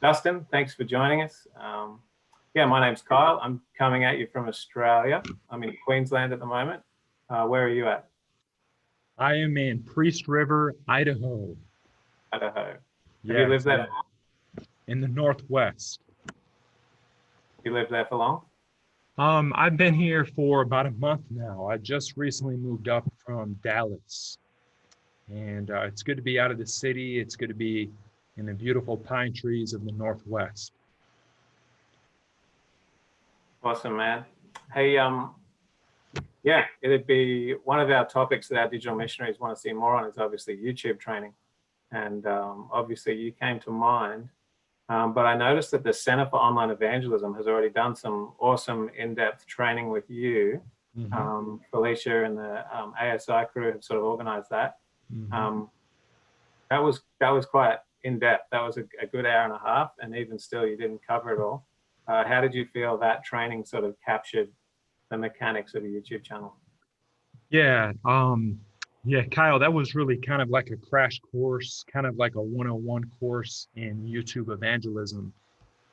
Dustin, thanks for joining us. Yeah, my name's Kyle. I'm coming at you from Australia. I'm in Queensland at the moment. Where are you at? I am in Priest River, Idaho. Idaho. Have you lived Yes, there? in the Northwest. You lived there for long? I've been here for about a month now. I just recently moved up from Dallas, and it's good to be out of the city. It's good to be in the beautiful pine trees of the Northwest. Awesome, man. Hey, yeah, it'd be one of our topics that our digital missionaries want to see more on is obviously YouTube training. And obviously you came to mind. But I noticed that the Center for Online Evangelism has already done some awesome in-depth training with you. Felicia and the ASI crew have sort of organized that. That was quite in-depth. That was a good hour and a half, and even still, you didn't cover it all. How did you feel that training sort of captured the mechanics of a YouTube channel? Yeah, Kyle, that was really kind of like a crash course, kind of like a 101 course in YouTube evangelism.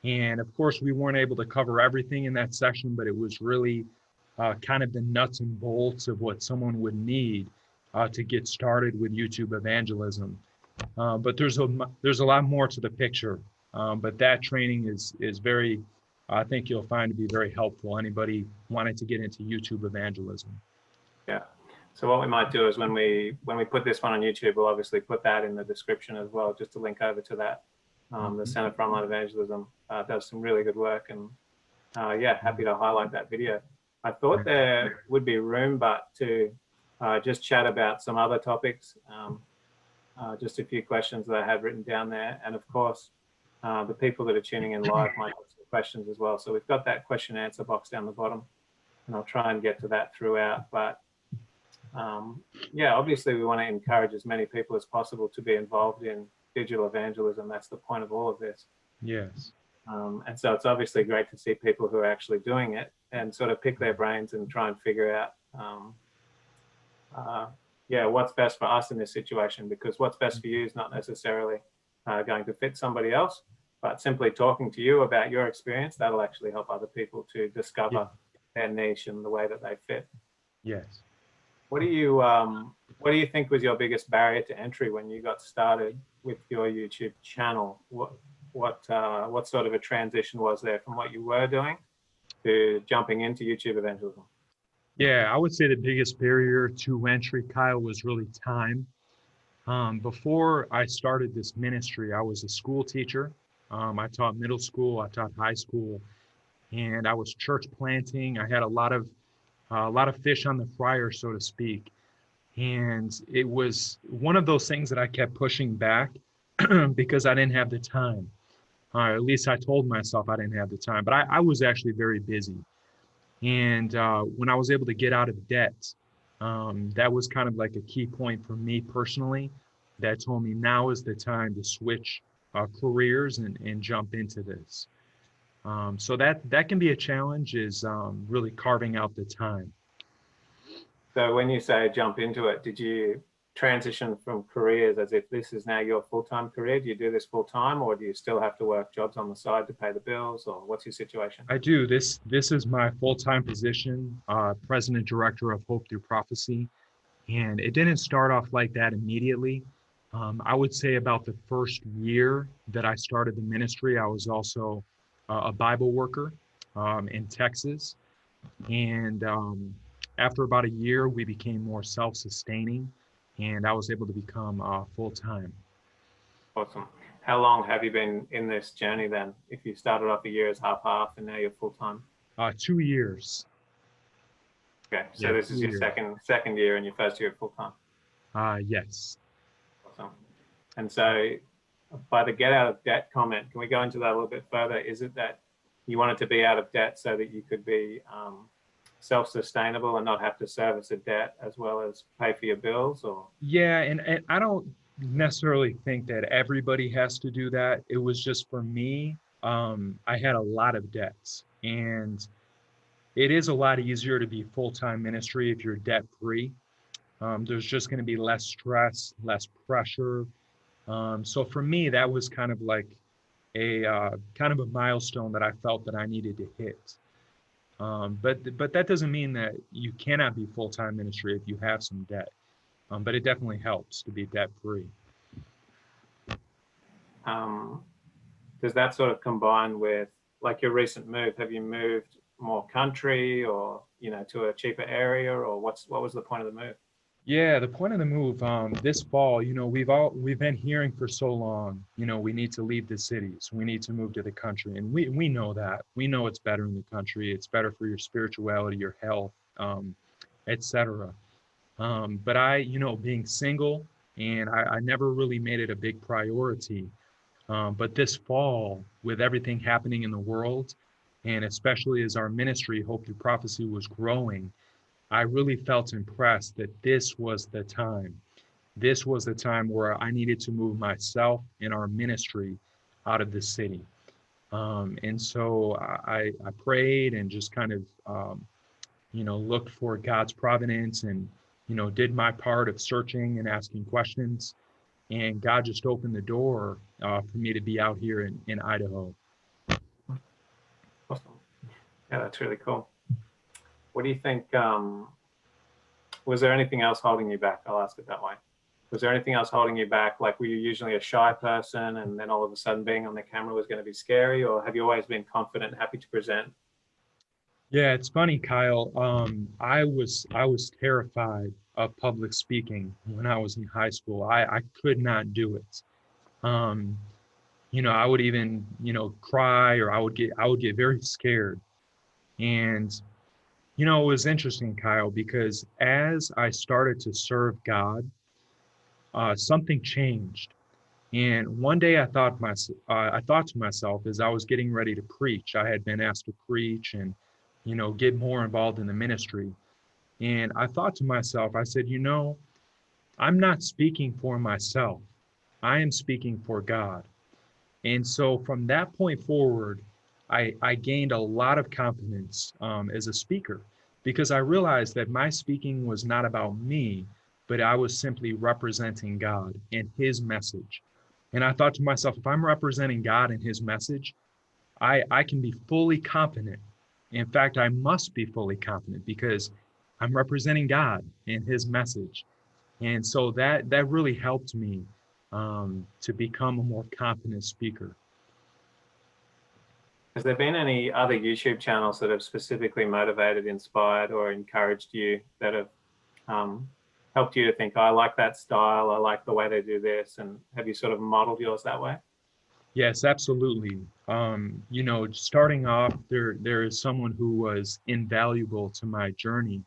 And of course, we weren't able to cover everything in that session, but it was really kind of the nuts and bolts of what someone would need to get started with YouTube evangelism. But there's a lot more to the picture. But that training is very, I think you'll find to be very helpful. Anybody wanting to get into YouTube evangelism. Yeah. So what we might do is when we put this one on YouTube, we'll obviously put that in the description as well, just to link over to that. The Center for Online Evangelism does some really good work, and yeah, happy to highlight that video. I thought there would be room, but to just chat about some other topics, just a few questions that I had written down there, and of course, the people that are tuning in live might have some questions as well. So we've got that question and answer box down the bottom, and I'll try and get to that throughout. But yeah, obviously we want to encourage as many people as possible to be involved in digital evangelism. That's the point of all of this. Yes. And so it's obviously great to see people who are actually doing it and sort of pick their brains and try and figure out, yeah, what's best for us in this situation, because what's best for you is not necessarily going to fit somebody else, but simply talking to you about your experience, that'll actually help other people to discover their niche and the way that they fit. Yes. What do you think was your biggest barrier to entry when you got started with your YouTube channel? What sort of a transition was there from what you were doing to jumping into YouTube evangelism? Yeah, I would say the biggest barrier to entry, Kyle, was really time. Before I started this ministry, I was a school teacher. I taught middle school, I taught high school, and I was church planting. I had a lot of fish on the fryer, so to speak. And it was one of those things that I kept pushing back because I didn't have the time. At least I told myself I didn't have the time, but I was actually very busy. And when I was able to get out of debt, that was kind of like a key point for me personally that told me now is the time to switch careers and jump into this. So that can be a challenge, is really carving out the time. So when you say jump into it, did you transition from careers as if this is now your full-time career? Do you do this full-time, or do you still have to work jobs on the side to pay the bills, or what's your situation? I do. This is my full-time position, president director of Hope Through Prophecy. And it didn't start off like that immediately. I would say about the first year that I started the ministry, I was also a Bible worker in Texas. And after about a year, we became more self-sustaining, and I was able to become full-time. Awesome. How long have you been in this journey then? If you started off a year as half and now you're full-time? 2 years. Okay, so this is your second year and your first year full-time? Yes. Awesome. And so by the get out of debt comment, can we go into that a little bit further? Is it that you wanted to be out of debt so that you could be self-sustainable and not have to service a debt as well as pay for your bills? Or Yeah, and I don't necessarily think that everybody has to do that. It was just for me, I had a lot of debts, and it is a lot easier to be full-time ministry if you're debt-free. There's just going to be less stress, less pressure. So for me, that was kind of like a kind of a milestone that I felt that I needed to hit. But that doesn't mean that you cannot be full-time ministry if you have some debt. But it definitely helps to be debt-free. Does that sort of combine with like your recent move? Have you moved more country, or to a cheaper area, or what was the point of the move? Yeah, the point of the move, this fall, we've been hearing for so long, we need to leave the cities, we need to move to the country, and we know that. We know it's better in the country, it's better for your spirituality, your health, etc. But being single, and I never really made it a big priority. But this fall, with everything happening in the world, and especially as our ministry, Hope Through Prophecy, was growing, I really felt impressed that this was the time. This was the time where I needed to move myself and our ministry out of the city. And so I prayed and just kind of, looked for God's providence and, did my part of searching and asking questions. And God just opened the door for me to be out here in Idaho. Awesome. Yeah, that's really cool. What do you think? Was there anything else holding you back? I'll ask it that way. Was there anything else holding you back? Like, were you usually a shy person, and then all of a sudden being on the camera was going to be scary, or have you always been confident and happy to present? Yeah, it's funny, Kyle. I was terrified of public speaking when I was in high school. I could not do it. Um, I would even, cry, or I would get very scared. And, it was interesting, Kyle, because as I started to serve God, something changed. And one day I thought to myself as I was getting ready to preach, I had been asked to preach and, get more involved in the ministry. And I thought to myself, I said, I'm not speaking for myself. I am speaking for God. And so from that point forward, I gained a lot of confidence as a speaker, because I realized that my speaking was not about me, but I was simply representing God and his message. And I thought to myself, if I'm representing God and his message, I can be fully confident. In fact, I must be fully confident because I'm representing God and his message. And so that really helped me to become a more confident speaker. Has there been any other YouTube channels that have specifically motivated, inspired, or encouraged you that have helped you to think, I like that style, I like the way they do this, and have you sort of modeled yours that way? Yes, absolutely. Starting off, there is someone who was invaluable to my journey,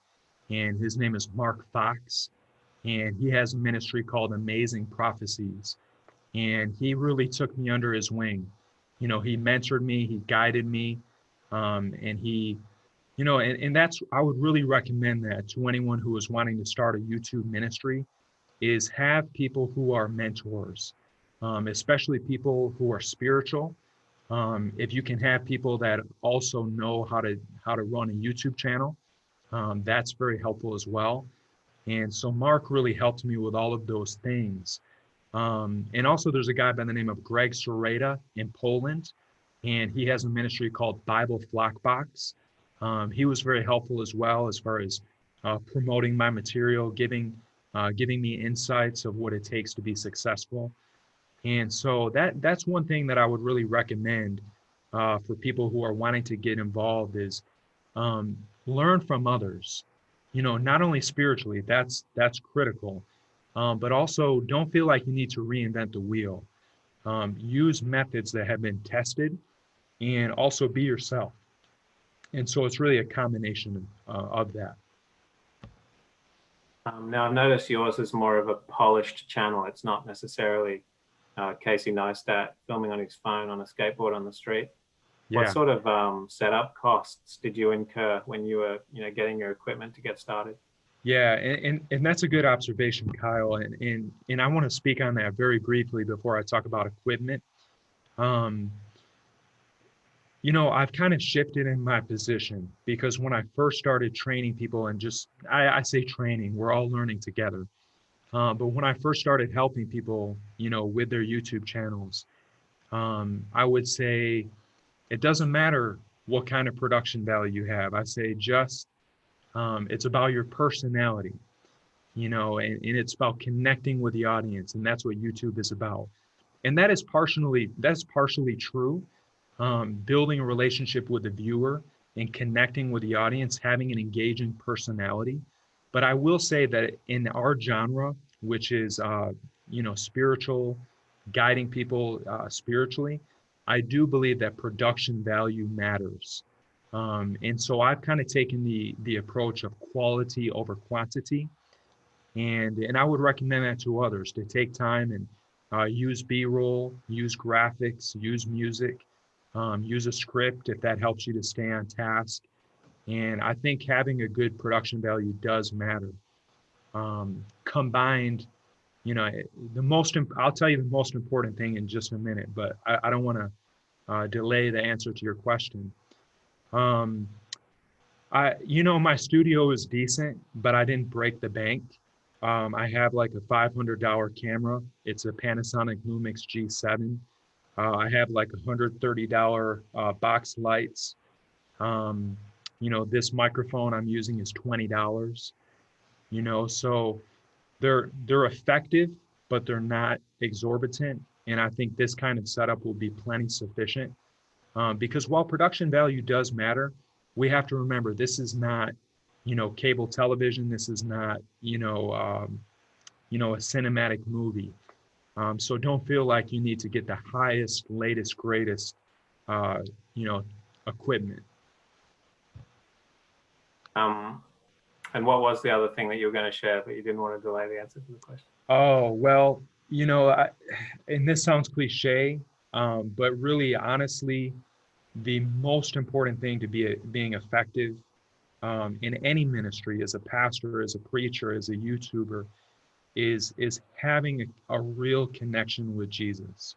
and his name is Mark Fox, and he has a ministry called Amazing Prophecies, and he really took me under his wing. He mentored me, he guided me, and he, and that's, I would really recommend that to anyone who is wanting to start a YouTube ministry, is have people who are mentors, especially people who are spiritual. If you can have people that also know how to run a YouTube channel, that's very helpful as well. And so Mark really helped me with all of those things. And also there's a guy by the name of Greg Soreta in Poland, and he has a ministry called Bible Flockbox. He was very helpful as well as far as promoting my material, giving me insights of what it takes to be successful. And so that's one thing that I would really recommend for people who are wanting to get involved is learn from others. Not only spiritually, that's critical, but also don't feel like you need to reinvent the wheel. Use methods that have been tested, and also be yourself. And so it's really a combination of that. Now, I've noticed yours is more of a polished channel. It's not necessarily Casey Neistat filming on his phone on a skateboard on the street. Yeah. What sort of setup costs did you incur when you were, getting your equipment to get started? Yeah, and that's a good observation, Kyle. And I want to speak on that very briefly before I talk about equipment. I've kind of shifted in my position, because when I first started training people, and just, I say training, we're all learning together. But when I first started helping people, with their YouTube channels, I would say it doesn't matter what kind of production value you have. I say just it's about your personality, and it's about connecting with the audience, and that's what YouTube is about. And that's partially true. Building a relationship with the viewer and connecting with the audience, having an engaging personality. But I will say that in our genre, which is spiritual, guiding people spiritually, I do believe that production value matters. And so I've kind of taken the approach of quality over quantity, and I would recommend that to others to take time and use B-roll, use graphics, use music, use a script if that helps you to stay on task. And I think having a good production value does matter. Combined, I'll tell you the most important thing in just a minute, but I don't want to delay the answer to your question. My studio is decent, but I didn't break the bank. I have like a $500 camera. It's a Panasonic Lumix G7. I have like $130 box lights. This microphone I'm using is $20. So they're effective, but they're not exorbitant. And I think this kind of setup will be plenty sufficient. Because while production value does matter, we have to remember this is not, cable television. This is not, a cinematic movie. So don't feel like you need to get the highest, latest, greatest, uh, you know, equipment. And what was the other thing that you were going to share, but you didn't want to delay the answer to the question? Oh, well, and this sounds cliche, but really, honestly, the most important thing to being effective in any ministry, as a pastor, as a preacher, as a YouTuber, is having a real connection with Jesus.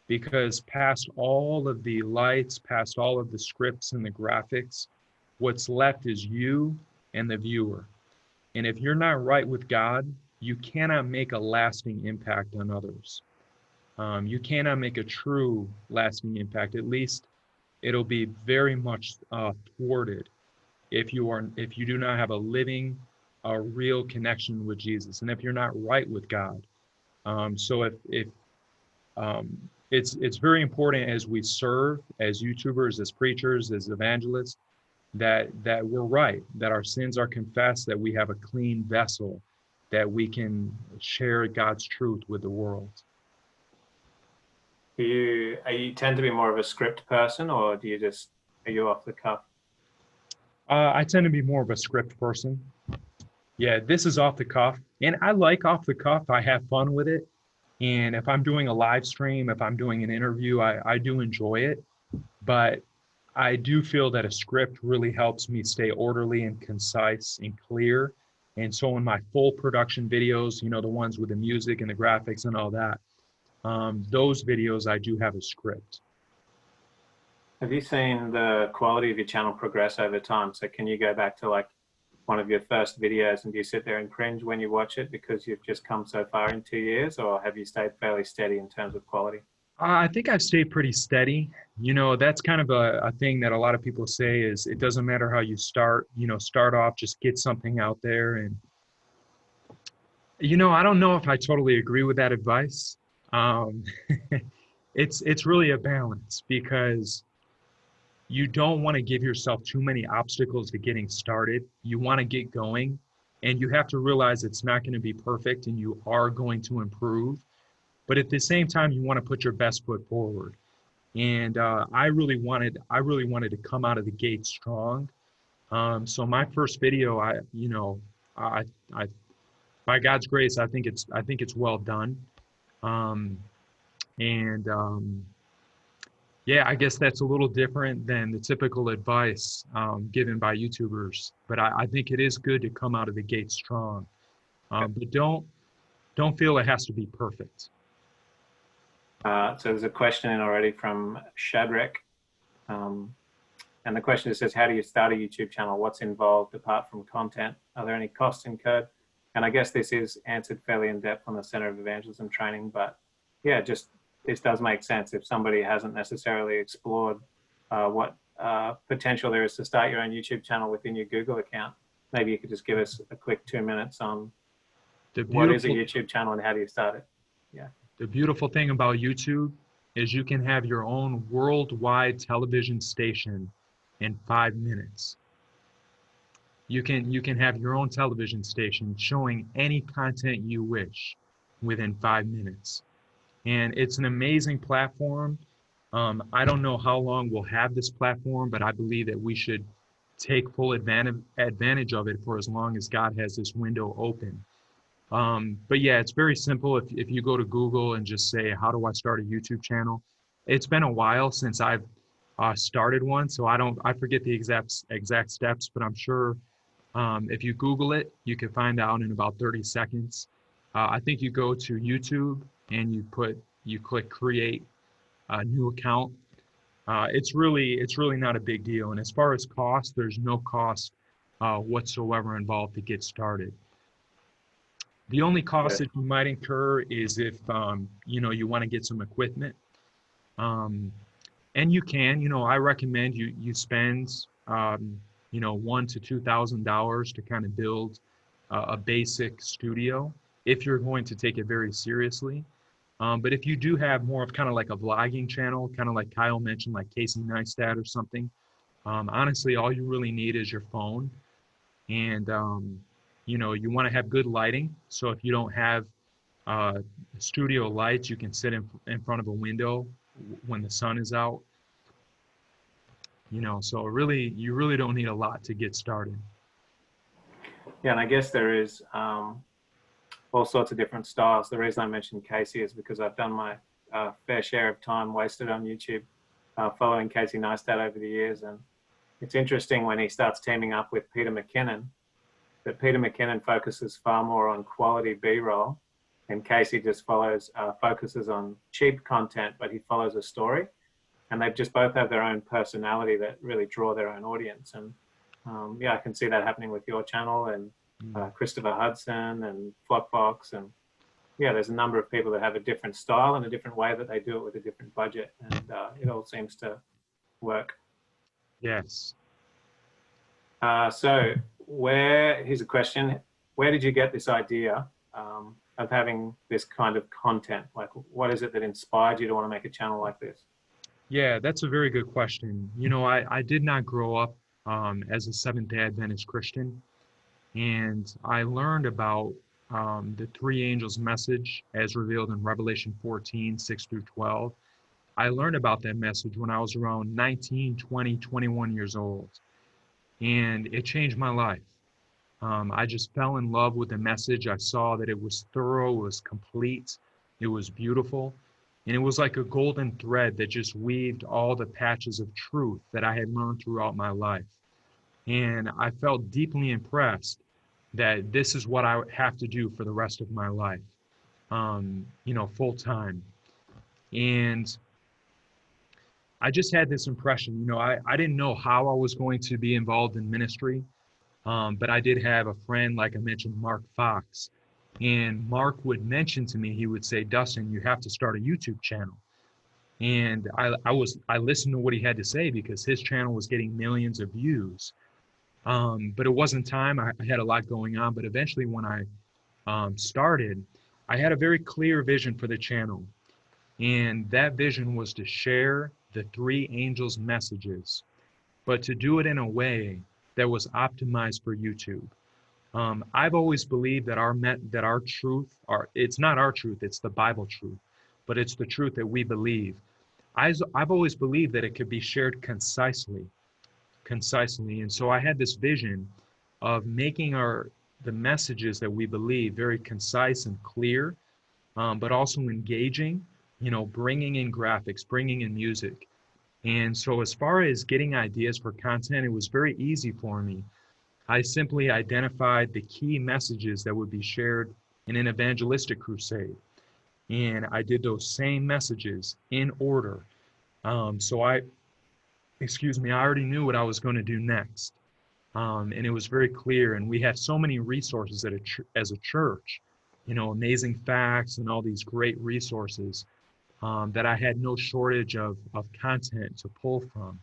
Because past all of the lights, past all of the scripts and the graphics, what's left is you and the viewer. And if you're not right with God, you cannot make a lasting impact on others. You cannot make a true lasting impact. At least it'll be very much thwarted if you do not have a living, a real connection with Jesus, and if you're not right with God. So if it's very important as we serve as YouTubers, as preachers, as evangelists, that we're right, that our sins are confessed, that we have a clean vessel, that we can share God's truth with the world. Do you tend to be more of a script person, or are you off the cuff? I tend to be more of a script person. Yeah, this is off the cuff, and I like off the cuff. I have fun with it. And if I'm doing a live stream, if I'm doing an interview, I do enjoy it. But I do feel that a script really helps me stay orderly and concise and clear. And so in my full production videos, the ones with the music and the graphics and all that, those videos, I do have a script. Have you seen the quality of your channel progress over time? So can you go back to like one of your first videos and do you sit there and cringe when you watch it because you've just come so far in 2 years, or have you stayed fairly steady in terms of quality? I think I've stayed pretty steady. That's kind of a thing that a lot of people say is it doesn't matter how you start, start off, just get something out there. And, I don't know if I totally agree with that advice. It's really a balance, because you don't want to give yourself too many obstacles to getting started. You want to get going, and you have to realize it's not going to be perfect and you are going to improve. But at the same time, you want to put your best foot forward. And I really wanted to come out of the gate strong. So my first video, I by God's grace, I think it's well done. And yeah, I guess that's a little different than the typical advice given by YouTubers. But I think it is good to come out of the gate strong. But don't feel it has to be perfect. So there's a question in already from Shadrach. And the question just says, how do you start a YouTube channel? What's involved apart from content? Are there any costs incurred? And I guess this is answered fairly in depth on the Center of Evangelism training, but yeah, just this does make sense if somebody hasn't necessarily explored what potential there is to start your own YouTube channel within your Google account. Maybe you could just give us a quick 2 minutes on what is a YouTube channel and how do you start it? Yeah. The beautiful thing about YouTube is you can have your own worldwide television station in 5 minutes. You can have your own television station showing any content you wish within 5 minutes. And it's an amazing platform. I don't know how long we'll have this platform, but I believe that we should take full advantage of it for as long as God has this window open. But yeah, it's very simple. If you go to Google and just say, how do I start a YouTube channel? It's been a while since I've started one, so I forget the exact steps, but I'm sure if you Google it, you can find out in about 30 seconds. I think you go to YouTube and you click create a new account. It's really not a big deal. And as far as cost, there's no cost whatsoever involved to get started. The only cost that you might incur is if you want to get some equipment, and you can. I recommend you spend $1,000 to $2,000 to kind of build a basic studio if you're going to take it very seriously. But if you do have more of kind of like a vlogging channel, kind of like Kyle mentioned, like Casey Neistat or something, honestly, all you really need is your phone. And, you want to have good lighting. So if you don't have studio lights, you can sit in front of a window when the sun is out. So you really don't need a lot to get started. Yeah, and I guess there is all sorts of different styles. The reason I mentioned Casey is because I've done my fair share of time wasted on YouTube following Casey Neistat over the years. And it's interesting when he starts teaming up with Peter McKinnon, that Peter McKinnon focuses far more on quality B-roll, and Casey just focuses on cheap content, but he follows a story. And they just both have their own personality that really draw their own audience. And I can see that happening with your channel and Christopher Hudson and Flockbox. And there's a number of people that have a different style and a different way that they do it with a different budget. And it all seems to work. Yes. So here's a question. Where did you get this idea of having this kind of content? Like, what is it that inspired you to want to make a channel like this? Yeah, that's a very good question. I did not grow up as a Seventh-day Adventist Christian, and I learned about the three angels message as revealed in Revelation 14, 6 through 12. I learned about that message when I was around 19, 20, 21 years old, and it changed my life. I just fell in love with the message. I saw that it was thorough, it was complete, it was beautiful. And it was like a golden thread that just weaved all the patches of truth that I had learned throughout my life. And I felt deeply impressed that this is what I would have to do for the rest of my life, full time. And I just had this impression, I didn't know how I was going to be involved in ministry, but I did have a friend, like I mentioned, Mark Fox. And Mark would mention to me, he would say, Dustin, you have to start a YouTube channel. And I listened to what he had to say because his channel was getting millions of views. But it wasn't time. I had a lot going on. But eventually when I started, I had a very clear vision for the channel. And that vision was to share the three angels' messages, but to do it in a way that was optimized for YouTube. I've always believed that our truth, it's not our truth, it's the Bible truth, but it's the truth that we believe. I've always believed that it could be shared concisely. And so I had this vision of making the messages that we believe very concise and clear, but also engaging, bringing in graphics, bringing in music. And so as far as getting ideas for content, it was very easy for me. I simply identified the key messages that would be shared in an evangelistic crusade. And I did those same messages in order. So I already knew what I was going to do next. And it was very clear. And we have so many resources as a church, amazing facts and all these great resources. that I had no shortage of content to pull from.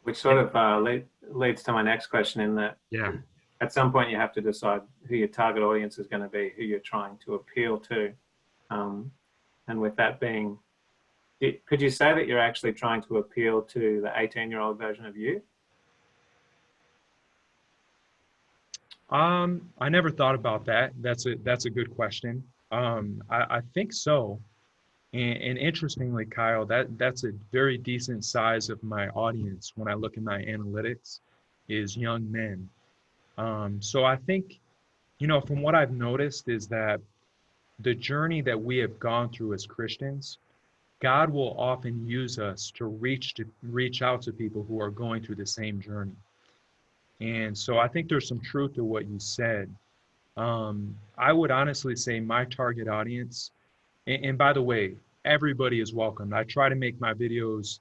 Which sort of leads to my next question, in that Yeah. at some point you have to decide who your target audience is going to be, who you're trying to appeal to. And with that being, could you say that you're actually trying to appeal to the 18-year-old version of you? I never thought about that. That's a good question. I think so. And interestingly, Kyle, that's a very decent size of my audience when I look at my analytics, is young men. So I think, from what I've noticed is that the journey that we have gone through as Christians, God will often use us to reach out to people who are going through the same journey. And so I think there's some truth to what you said. I would honestly say my target audience, and by the way, everybody is welcome. I try to make my videos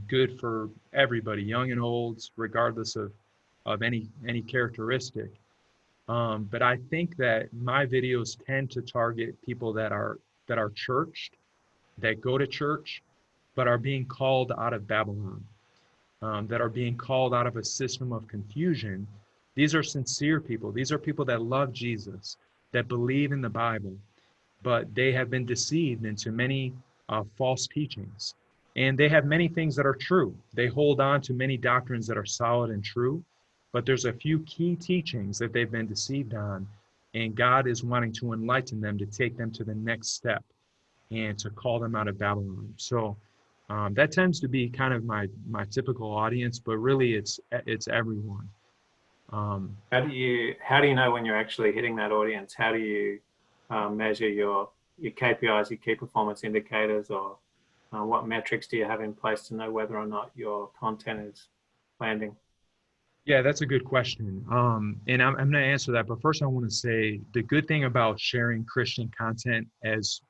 good for everybody, young and old, regardless of any characteristic. But I think that my videos tend to target people that are churched, that go to church, but are being called out of Babylon, that are being called out of a system of confusion. These are sincere people. These are people that love Jesus, that believe in the Bible, but they have been deceived into many false teachings. And they have many things that are true. They hold on to many doctrines that are solid and true, but there's a few key teachings that they've been deceived on, and God is wanting to enlighten them to take them to the next step and to call them out of Babylon. So that tends to be kind of my typical audience, but really it's everyone. How do you know when you're actually hitting that audience? How do you measure your KPIs, your key performance indicators, or what metrics do you have in place to know whether or not your content is landing? Yeah, that's a good question. And I'm going to answer that. But first, I want to say the good thing about sharing Christian content, as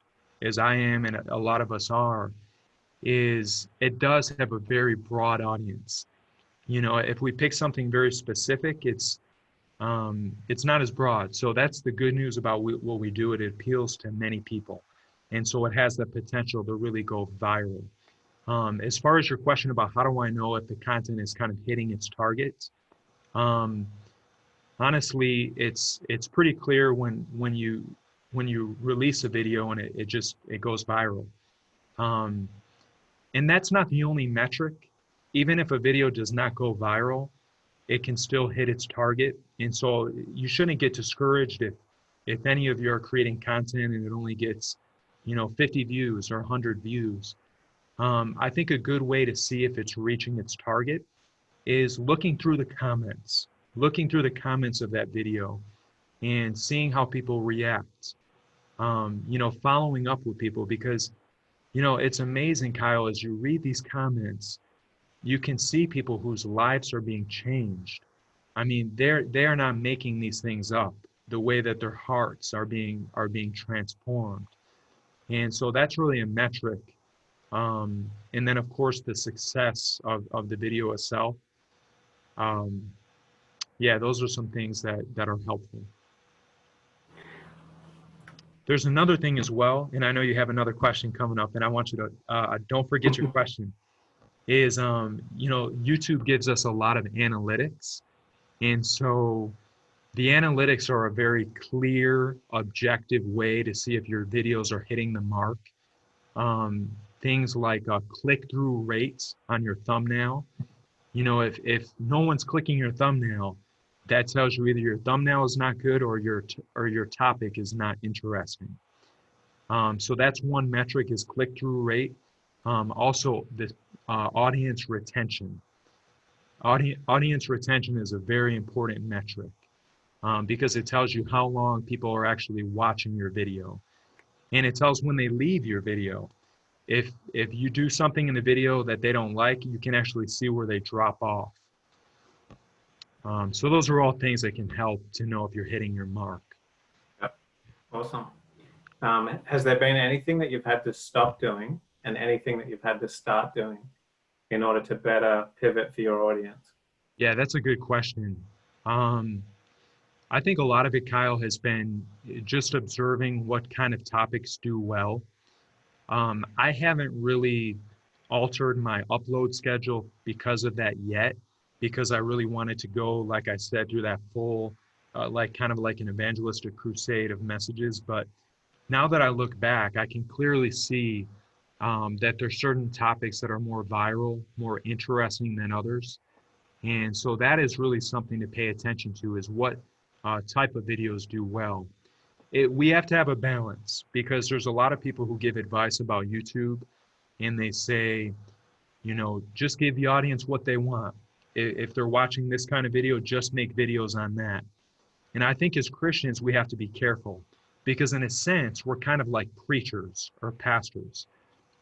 I am and a lot of us are, is it does have a very broad audience. If we pick something very specific, it's not as broad. So that's the good news about what we do. It appeals to many people. And so it has the potential to really go viral. As far as your question about how do I know if the content is kind of hitting its target, honestly, it's pretty clear when you release a video and it goes viral. And that's not the only metric. Even if a video does not go viral, it can still hit its target. And so you shouldn't get discouraged if any of you are creating content and it only gets 50 views or 100 views. I think a good way to see if it's reaching its target is looking through the comments of that video and seeing how people react. Following up with people, because it's amazing, Kyle, as you read these comments, you can see people whose lives are being changed. I mean, they are not making these things up, the way that their hearts are being transformed. And so that's really a metric. And then of course the success of the video itself. Yeah, those are some things that are helpful. There's another thing as well, and I know you have another question coming up, and I want you to don't forget your question. Is YouTube gives us a lot of analytics, and so the analytics are a very clear, objective way to see if your videos are hitting the mark. Things like click-through rates on your thumbnail. If no one's clicking your thumbnail, that tells you either your thumbnail is not good or your topic is not interesting. So that's one metric, is click-through rate. Also, the audience retention. Audience retention is a very important metric because it tells you how long people are actually watching your video, and it tells when they leave your video. If you do something in the video that they don't like, you can actually see where they drop off. So those are all things that can help to know if you're hitting your mark. Yep. Awesome. Has there been anything that you've had to stop doing and anything that you've had to start doing in order to better pivot for your audience? Yeah, that's a good question. I I think a lot of it, Kyle, has been just observing what kind of topics do well. I haven't really altered my upload schedule because of that yet, because I really wanted to go, like I said, through that full, like kind of like an evangelistic crusade of messages. But now that I look back, I can clearly see that there's certain topics that are more viral, more interesting than others. And so that is really something to pay attention to, is what type of videos do well. We have to have a balance, because there's a lot of people who give advice about YouTube, and they say, just give the audience what they want. If they're watching this kind of video, just make videos on that. And I think as Christians, we have to be careful, because in a sense, we're kind of like preachers or pastors.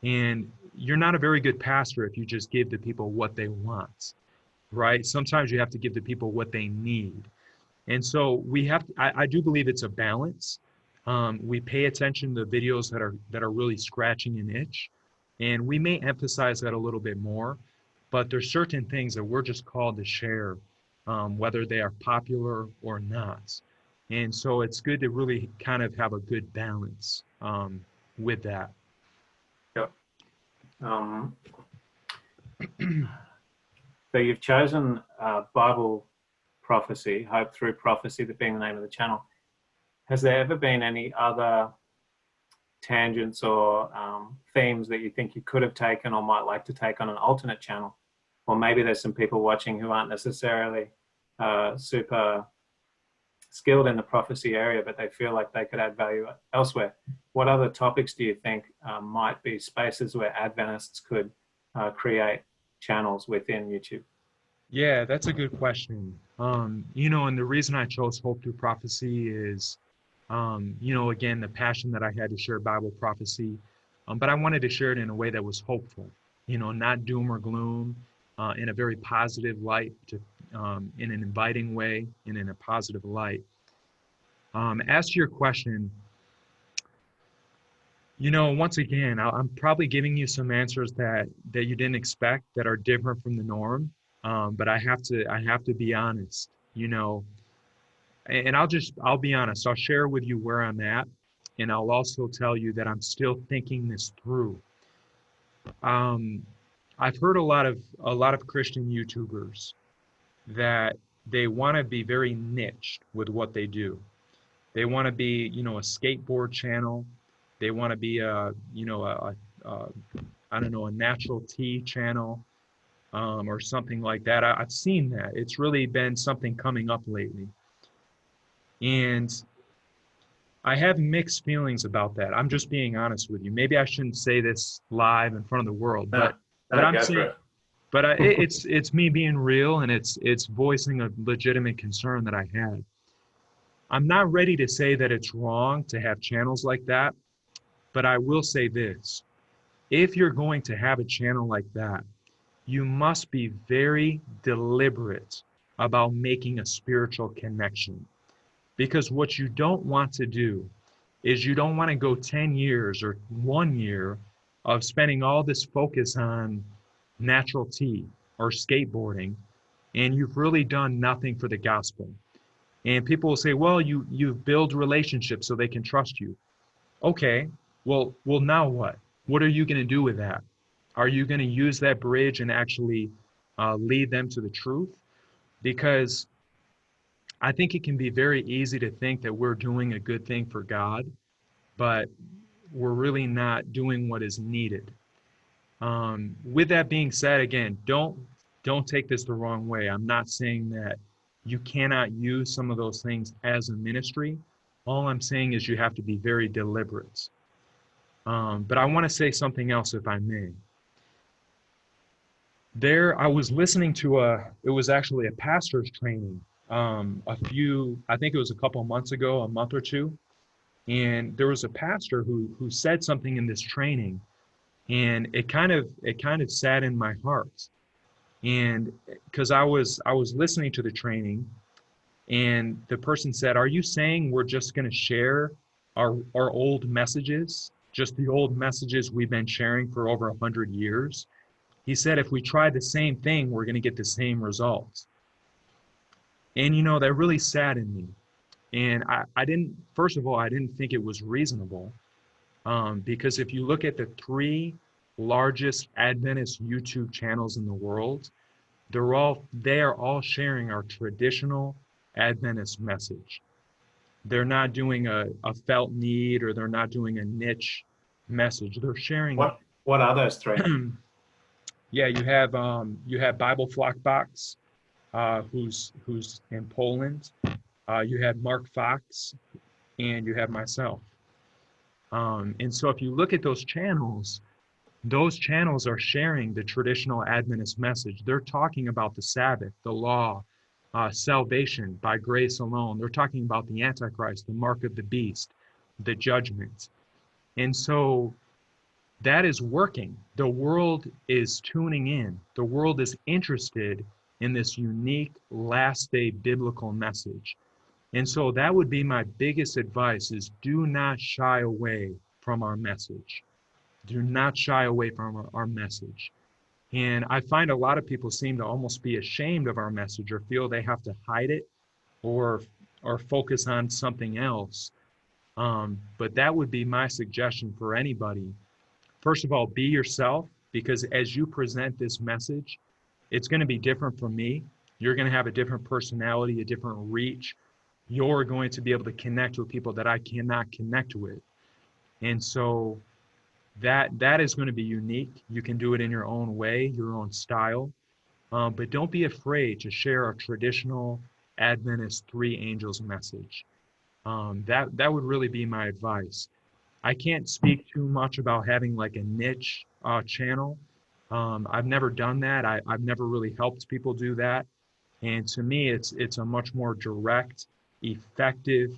And you're not a very good pastor if you just give the people what they want, right? Sometimes you have to give the people what they need. And so we have, I do believe it's a balance. We pay attention to videos that are really scratching an itch, and we may emphasize that a little bit more, but there's certain things that we're just called to share, whether they are popular or not. And so it's good to really kind of have a good balance with that. Yep. So you've chosen Bible prophecy, hope through prophecy, that being the name of the channel. Has there ever been any other tangents or themes that you think you could have taken or might like to take on an alternate channel? Or maybe there's some people watching who aren't necessarily super skilled in the prophecy area, but they feel like they could add value elsewhere. What other topics do you think might be spaces where Adventists could create channels within YouTube? Yeah, that's a good question. And the reason I chose Hope Through Prophecy is, again, the passion that I had to share Bible prophecy, but I wanted to share it in a way that was hopeful, not doom or gloom, in a very positive light, in an inviting way, and in a positive light. As to your question, once again, I'm probably giving you some answers that you didn't expect, that are different from the norm. But I have to be honest, and I'll be honest. I'll share with you where I'm at, and I'll also tell you that I'm still thinking this through. I've heard a lot of Christian YouTubers that they want to be very niched with what they do. They want to be, a skateboard channel. They want to be a natural tea channel. Or something like that. I've seen that. It's really been something coming up lately. And I have mixed feelings about that. I'm just being honest with you. Maybe I shouldn't say this live in front of the world, but I'm saying, but it's me being real, and it's voicing a legitimate concern that I had. I'm not ready to say that it's wrong to have channels like that, but I will say this. If you're going to have a channel like that, you must be very deliberate about making a spiritual connection. Because what you don't want to do is you don't want to go 10 years or 1 year of spending all this focus on natural tea or skateboarding, and you've really done nothing for the gospel. And people will say, well, you build relationships so they can trust you. Okay, well, now what? What are you going to do with that? Are you going to use that bridge and actually lead them to the truth? Because I think it can be very easy to think that we're doing a good thing for God, but we're really not doing what is needed. With that being said, again, don't take this the wrong way. I'm not saying that you cannot use some of those things as a ministry. All I'm saying is you have to be very deliberate. But I want to say something else, if I may. I was listening to it was actually a pastor's training, I think it was a couple of months ago, a month or two. And there was a pastor who said something in this training, and it kind of sat in my heart. And because I was listening to the training, and the person said, are you saying we're just going to share our old messages, just the old messages we've been sharing for over 100 years? He said, if we try the same thing, we're going to get the same results. And that really saddened me, And I didn't, first of all, I didn't think it was reasonable, because if you look at the three largest Adventist YouTube channels in the world, they are all sharing our traditional Adventist message. They're not doing a felt need, or they're not doing a niche message. They're sharing. What are those three? Yeah, you have Bible Flock Box, who's in Poland. You have Mark Fox, and you have myself. And so if you look at those channels are sharing the traditional Adventist message. They're talking about the Sabbath, the law, salvation by grace alone. They're talking about the Antichrist, the mark of the beast, the judgment. And so that is working. The world is tuning in. The world is interested in this unique last day biblical message. And so that would be my biggest advice, is do not shy away from our message. Do not shy away from our message. And I find a lot of people seem to almost be ashamed of our message, or feel they have to hide it, or focus on something else. But that would be my suggestion for anybody. First of all, be yourself, because as you present this message, it's going to be different from me. You're going to have a different personality, a different reach. You're going to be able to connect with people that I cannot connect with. And so that is going to be unique. You can do it in your own way, your own style. But don't be afraid to share a traditional Adventist three angels message. That would really be my advice. I can't speak too much about having like a niche channel. I've never done that. I've never really helped people do that. And to me, it's a much more direct, effective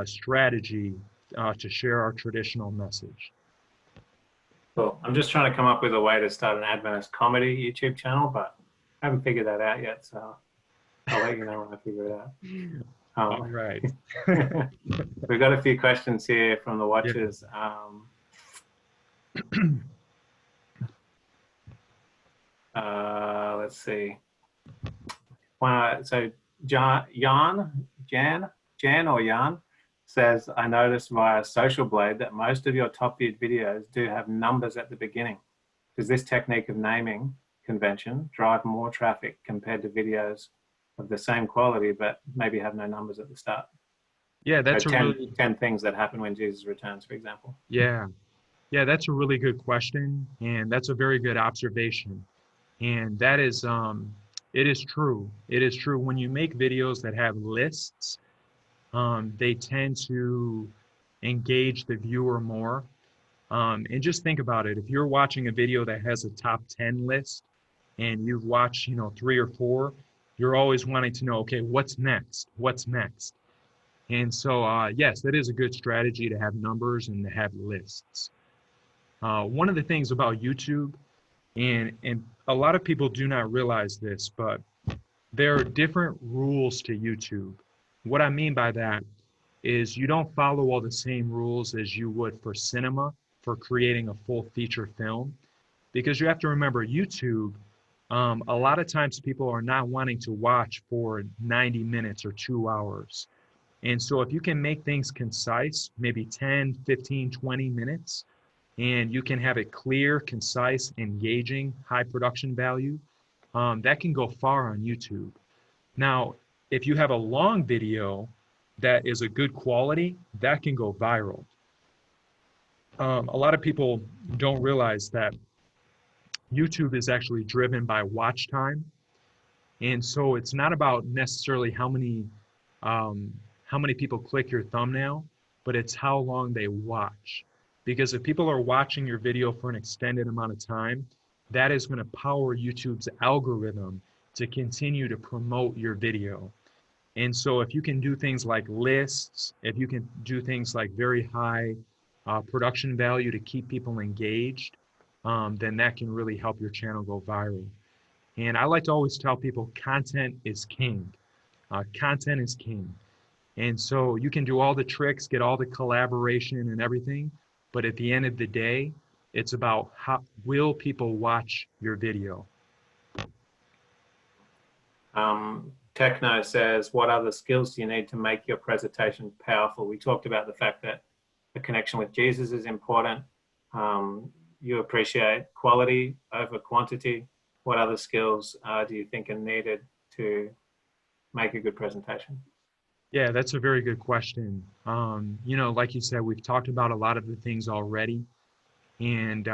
strategy to share our traditional message. Cool. I'm just trying to come up with a way to start an Adventist comedy YouTube channel, but I haven't figured that out yet. So I'll let you know when I figure it out. All right. We've got a few questions here from the watchers. Let's see. So Jan says, I noticed via Social Blade that most of your top viewed videos do have numbers at the beginning. Does this technique of naming convention drive more traffic compared to videos of the same quality but maybe have no numbers at the start? Yeah, that's so 10 things that happen when Jesus returns, for example. Yeah, that's a really good question, and that's a very good observation. And that is, it is true. It is true. When you make videos that have lists, they tend to engage the viewer more. And just think about it. If you're watching a video that has a top 10 list, and you've watched, 3 or 4, you're always wanting to know, okay, what's next? What's next? And so, yes, that is a good strategy to have numbers and to have lists. One of the things about YouTube, and a lot of people do not realize this, but there are different rules to YouTube. What I mean by that is you don't follow all the same rules as you would for cinema, for creating a full feature film. Because you have to remember, YouTube, a lot of times people are not wanting to watch for 90 minutes or 2 hours. And so if you can make things concise, maybe 10, 15, 20 minutes, and you can have it clear, concise, engaging, high production value, that can go far on YouTube. Now, if you have a long video that is a good quality, that can go viral. A lot of people don't realize that YouTube is actually driven by watch time. And so it's not about necessarily how many people click your thumbnail, but it's how long they watch. Because if people are watching your video for an extended amount of time, that is going to power YouTube's algorithm to continue to promote your video. And so if you can do things like lists, if you can do things like very high production value to keep people engaged, then that can really help your channel go viral. And I like to always tell people content is king. Content is king. And so you can do all the tricks, get all the collaboration and everything, but at the end of the day, it's about how will people watch your video. Techno says, what other skills do you need to make your presentation powerful? We talked about the fact that the connection with Jesus is important. You appreciate quality over quantity. What other skills do you think are needed to make a good presentation? Yeah, that's a very good question. Like you said, we've talked about a lot of the things already. And,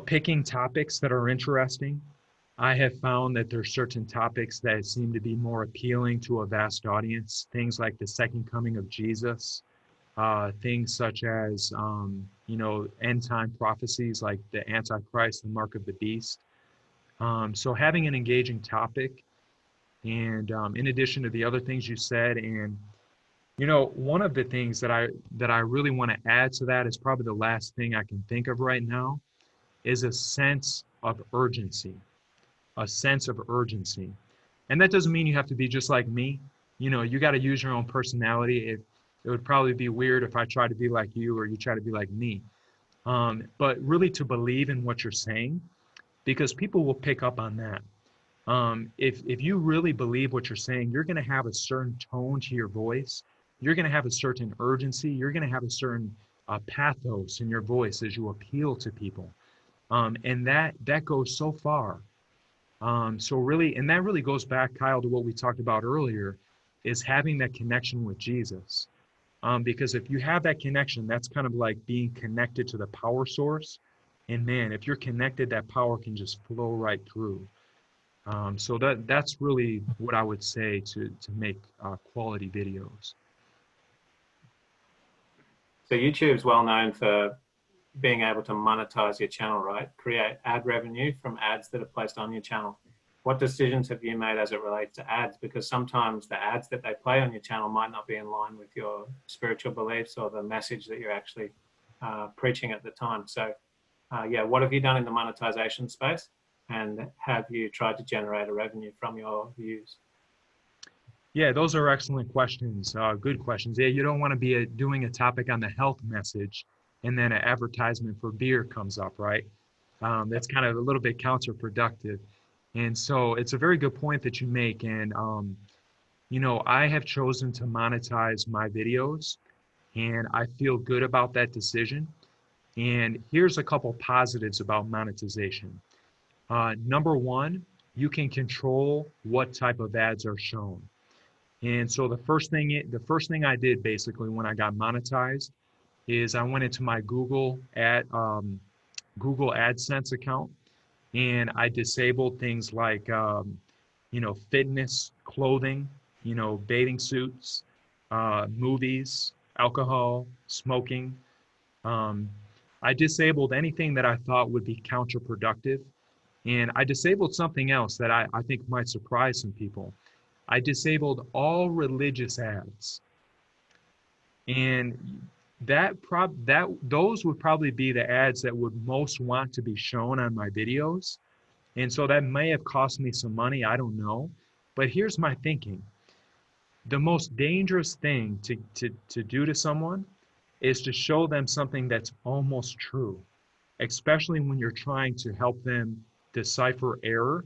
picking topics that are interesting. I have found that there's certain topics that seem to be more appealing to a vast audience. Things like the second coming of Jesus, things such as, end time prophecies like the Antichrist, the mark of the beast. So having an engaging topic, and in addition to the other things you said, and one of the things that I really want to add to that is probably the last thing I can think of right now, is a sense of urgency. A sense of urgency. And that doesn't mean you have to be just like me. You got to use your own personality. It would probably be weird if I try to be like you or you try to be like me. But really to believe in what you're saying, because people will pick up on that. If you really believe what you're saying, you're going to have a certain tone to your voice. You're going to have a certain urgency. You're going to have a certain pathos in your voice as you appeal to people. And that goes so far. So really, and that really goes back, Kyle, to what we talked about earlier, is having that connection with Jesus. Because if you have that connection, that's kind of like being connected to the power source. And man, if you're connected, that power can just flow right through. So that's really what I would say to make quality videos. So YouTube's well known for being able to monetize your channel, right? Create ad revenue from ads that are placed on your channel. What decisions have you made as it relates to ads? Because sometimes the ads that they play on your channel might not be in line with your spiritual beliefs or the message that you're actually preaching at the time. So yeah, what have you done in the monetization space? And have you tried to generate a revenue from your views? Yeah, those are excellent questions. Good questions. Yeah, you don't want to be doing a topic on the health message and then an advertisement for beer comes up, right? That's kind of a little bit counterproductive. And so it's a very good point that you make. And, I have chosen to monetize my videos and I feel good about that decision. And here's a couple positives about monetization. Number one, you can control what type of ads are shown. And so the first thing I did basically when I got monetized is I went into my Google AdSense account and I disabled things like fitness, clothing, bathing suits, movies, alcohol, smoking. I disabled anything that I thought would be counterproductive. And I disabled something else that I think might surprise some people. I disabled all religious ads. And those would probably be the ads that would most want to be shown on my videos. And so that may have cost me some money, I don't know. But here's my thinking. The most dangerous thing to do to someone is to show them something that's almost true, especially when you're trying to help them decipher error.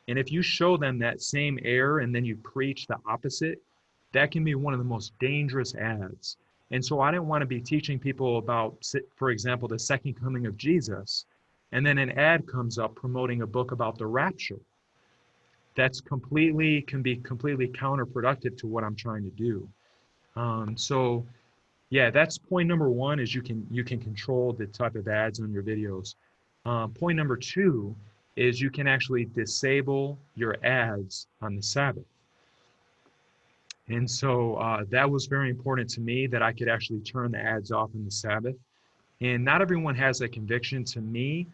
And if you show them that same error and then you preach the opposite, that can be one of the most dangerous ads. And so I didn't want to be teaching people about, for example, the second coming of Jesus, and then an ad comes up promoting a book about the rapture. That's can be completely counterproductive to what I'm trying to do. So yeah, that's point number one, is you can control the type of ads on your videos. Point number two is you can actually disable your ads on the Sabbath. And so that was very important to me, that I could actually turn the ads off on the Sabbath. And not everyone has that conviction. To me,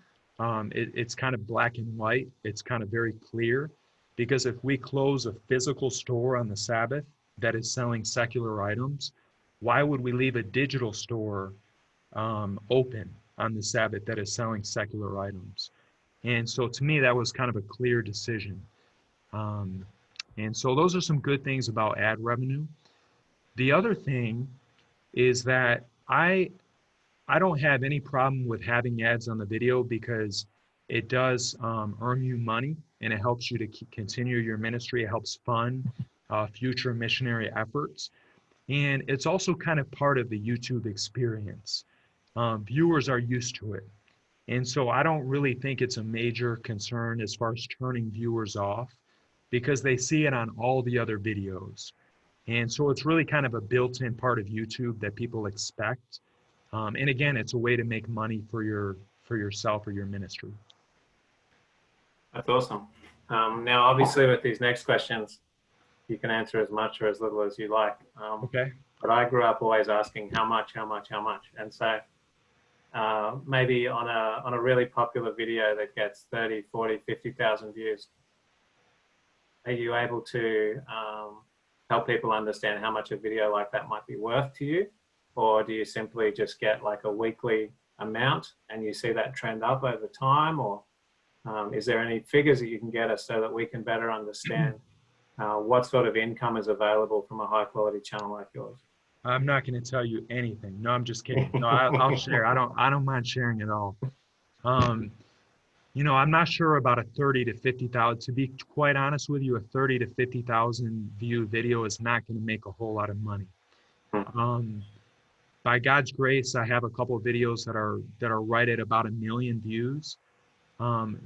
it's kind of black and white. It's kind of very clear, because if we close a physical store on the Sabbath that is selling secular items, why would we leave a digital store open on the Sabbath that is selling secular items? And so to me, that was kind of a clear decision. And so those are some good things about ad revenue. The other thing is that I don't have any problem with having ads on the video, because it does earn you money. and it helps you to continue your ministry. It helps fund future missionary efforts. And it's also kind of part of the YouTube experience. Viewers are used to it. And so I don't really think it's a major concern as far as turning viewers off, because they see it on all the other videos. And so it's really kind of a built-in part of YouTube that people expect. And again, it's a way to make money for yourself or your ministry. That's awesome. Now, obviously, with these next questions, you can answer as much or as little as you like. Okay. But I grew up always asking how much, how much, how much. And so maybe on a really popular video that gets 30, 40, 50,000 views, are you able to help people understand how much a video like that might be worth to you? Or do you simply just get like a weekly amount and you see that trend up over time? Or is there any figures that you can get us so that we can better understand what sort of income is available from a high quality channel like yours? I'm not going to tell you anything. No, I'm just kidding. No, I'll share. I don't mind sharing at all. You know, I'm not sure about a 30 to 50,000. To be quite honest with you, a 30 to 50,000 view video is not going to make a whole lot of money. By God's grace, I have a couple of videos that are right at about 1 million views.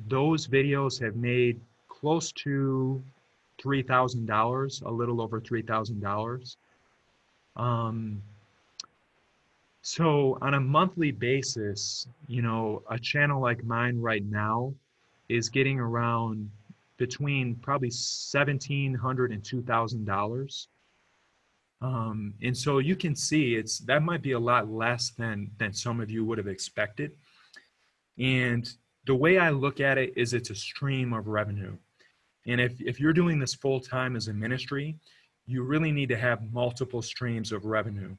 Those videos have made close to $3,000, a little over $3,000. So on a monthly basis, you know, a channel like mine right now is getting around between probably $1,700 and $2,000. And so you can see that might be a lot less than some of you would have expected. And the way I look at it is it's a stream of revenue. And if you're doing this full time as a ministry, you really need to have multiple streams of revenue.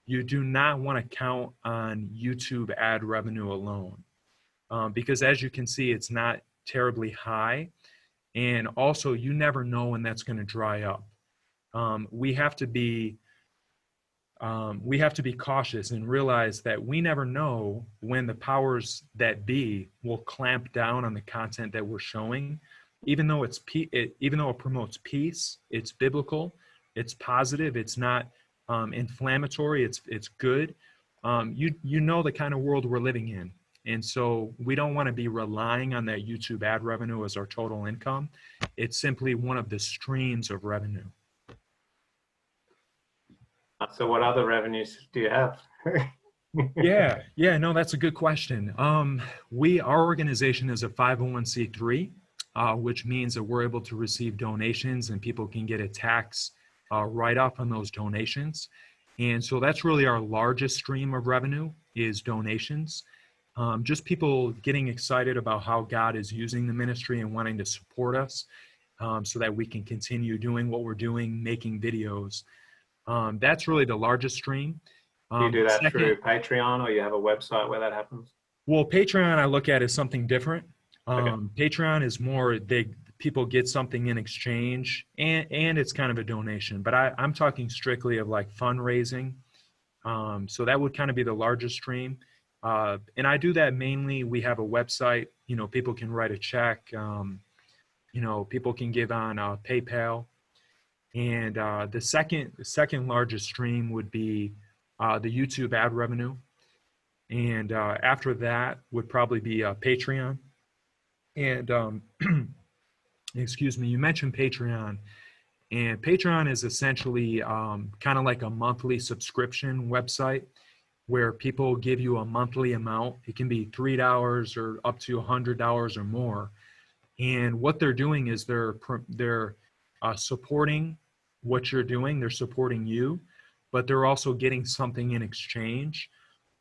You do not want to count on YouTube ad revenue alone, because as you can see, it's not terribly high. And also, you never know when that's going to dry up. We have to be cautious and realize that we never know when the powers that be will clamp down on the content that we're showing. Even though even though it promotes peace, it's biblical, it's positive, it's not inflammatory, it's good. You know the kind of world we're living in, and so we don't want to be relying on that YouTube ad revenue as our total income. It's simply one of the streams of revenue. So what other revenues do you have? Yeah, no, that's a good question. Our organization is a 501c3, which means that we're able to receive donations and people can get a tax write-off on those donations. And so that's really our largest stream of revenue is donations. Just people getting excited about how God is using the ministry and wanting to support us so that we can continue doing what we're doing, making videos. That's really the largest stream. Do you do that through Patreon, or you have a website where that happens? Well, Patreon I look at as something different. Okay. Patreon is more people get something in exchange, and it's kind of a donation. But I'm talking strictly of like fundraising. So that would kind of be the largest stream. And I do that mainly. We have a website. You know, people can write a check. You know, people can give on PayPal. And the second largest stream would be the YouTube ad revenue. And after that would probably be Patreon. And excuse me, you mentioned Patreon. And Patreon is essentially kind of like a monthly subscription website where people give you a monthly amount. It can be $3 or up to $100 or more. And what they're doing is they're supporting what you're doing. They're supporting you, but they're also getting something in exchange.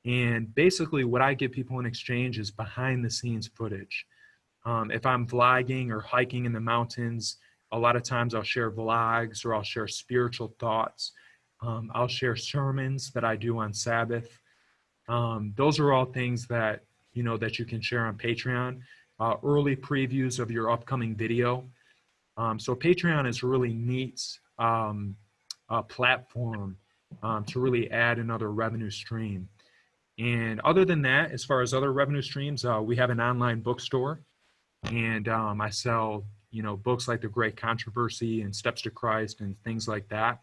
And basically what I give people in exchange is behind the scenes footage. If I'm vlogging or hiking in the mountains, a lot of times I'll share vlogs or I'll share spiritual thoughts. I'll share sermons that I do on Sabbath. Those are all things that, you know, that you can share on Patreon. Early previews of your upcoming video. So Patreon is a really neat platform to really add another revenue stream. And other than that, as far as other revenue streams, we have an online bookstore. And I sell, books like The Great Controversy and Steps to Christ and things like that.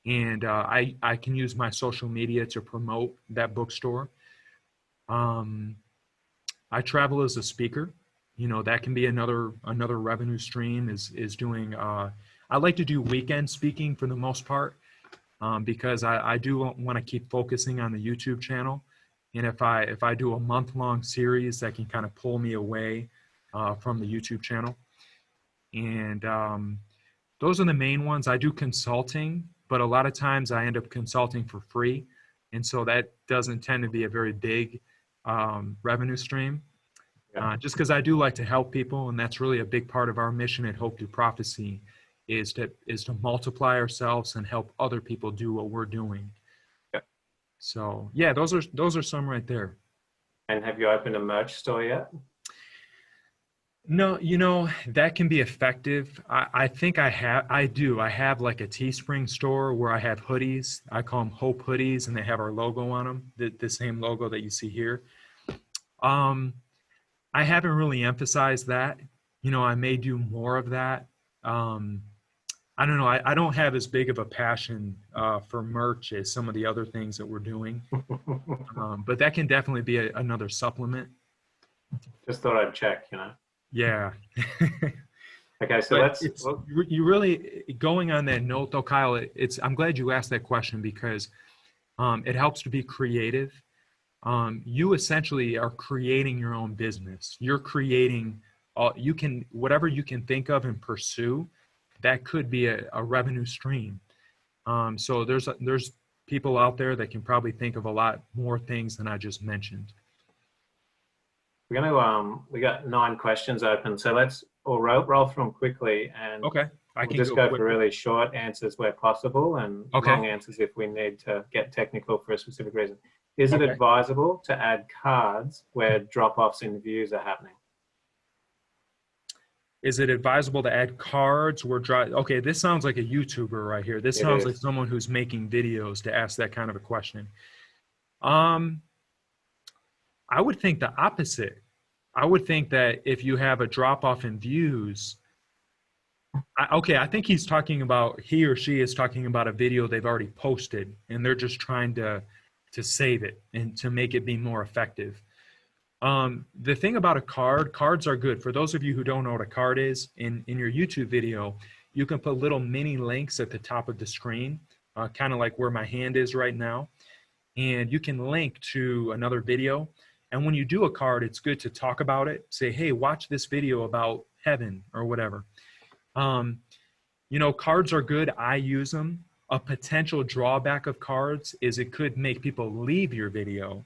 And I can use my social media to promote that bookstore. I travel as a speaker. That can be another revenue stream is doing, I like to do weekend speaking for the most part, because I do want to keep focusing on the YouTube channel. And if I do a month-long series, that can kind of pull me away from the YouTube channel. And those are the main ones. I do consulting, but a lot of times I end up consulting for free. And so that doesn't tend to be a very big revenue stream. Just because I do like to help people, and that's really a big part of our mission at Hope Through Prophecy, is to multiply ourselves and help other people do what we're doing. Yeah. So yeah, those are some right there. And have you opened a merch store yet? No, that can be effective. I think I have like a Teespring store where I have hoodies. I call them Hope hoodies, and they have our logo on them, the same logo that you see here. I haven't really emphasized that. I may do more of that. I don't know. I don't have as big of a passion for merch as some of the other things that we're doing. But that can definitely be another supplement. Just thought I'd check, Yeah. Okay, so you really, going on that note though, Kyle, I'm glad you asked that question, because it helps to be creative. You essentially are creating your own business. You're creating, whatever you can think of and pursue, that could be a revenue stream. So there's people out there that can probably think of a lot more things than I just mentioned. We're going to, we got 9 questions open, so we'll roll through them quickly, and okay, we'll just go for really short answers where possible, and long answers if we need to get technical for a specific reason. Is it advisable to add cards where drop-offs in views are happening? Is it advisable to add cards where okay, this sounds like a YouTuber right here. This sounds like someone who's making videos to ask that kind of a question. I would think the opposite. I would think that if you have a drop-off in views, I think he or she is talking about a video they've already posted, and they're just trying to save it and to make it be more effective. The thing about cards are good. For those of you who don't know what a card is, in your YouTube video, you can put little mini links at the top of the screen, kind of like where my hand is right now. And you can link to another video. And when you do a card, it's good to talk about it. Say, hey, watch this video about heaven or whatever. Cards are good. I use them. A potential drawback of cards is it could make people leave your video.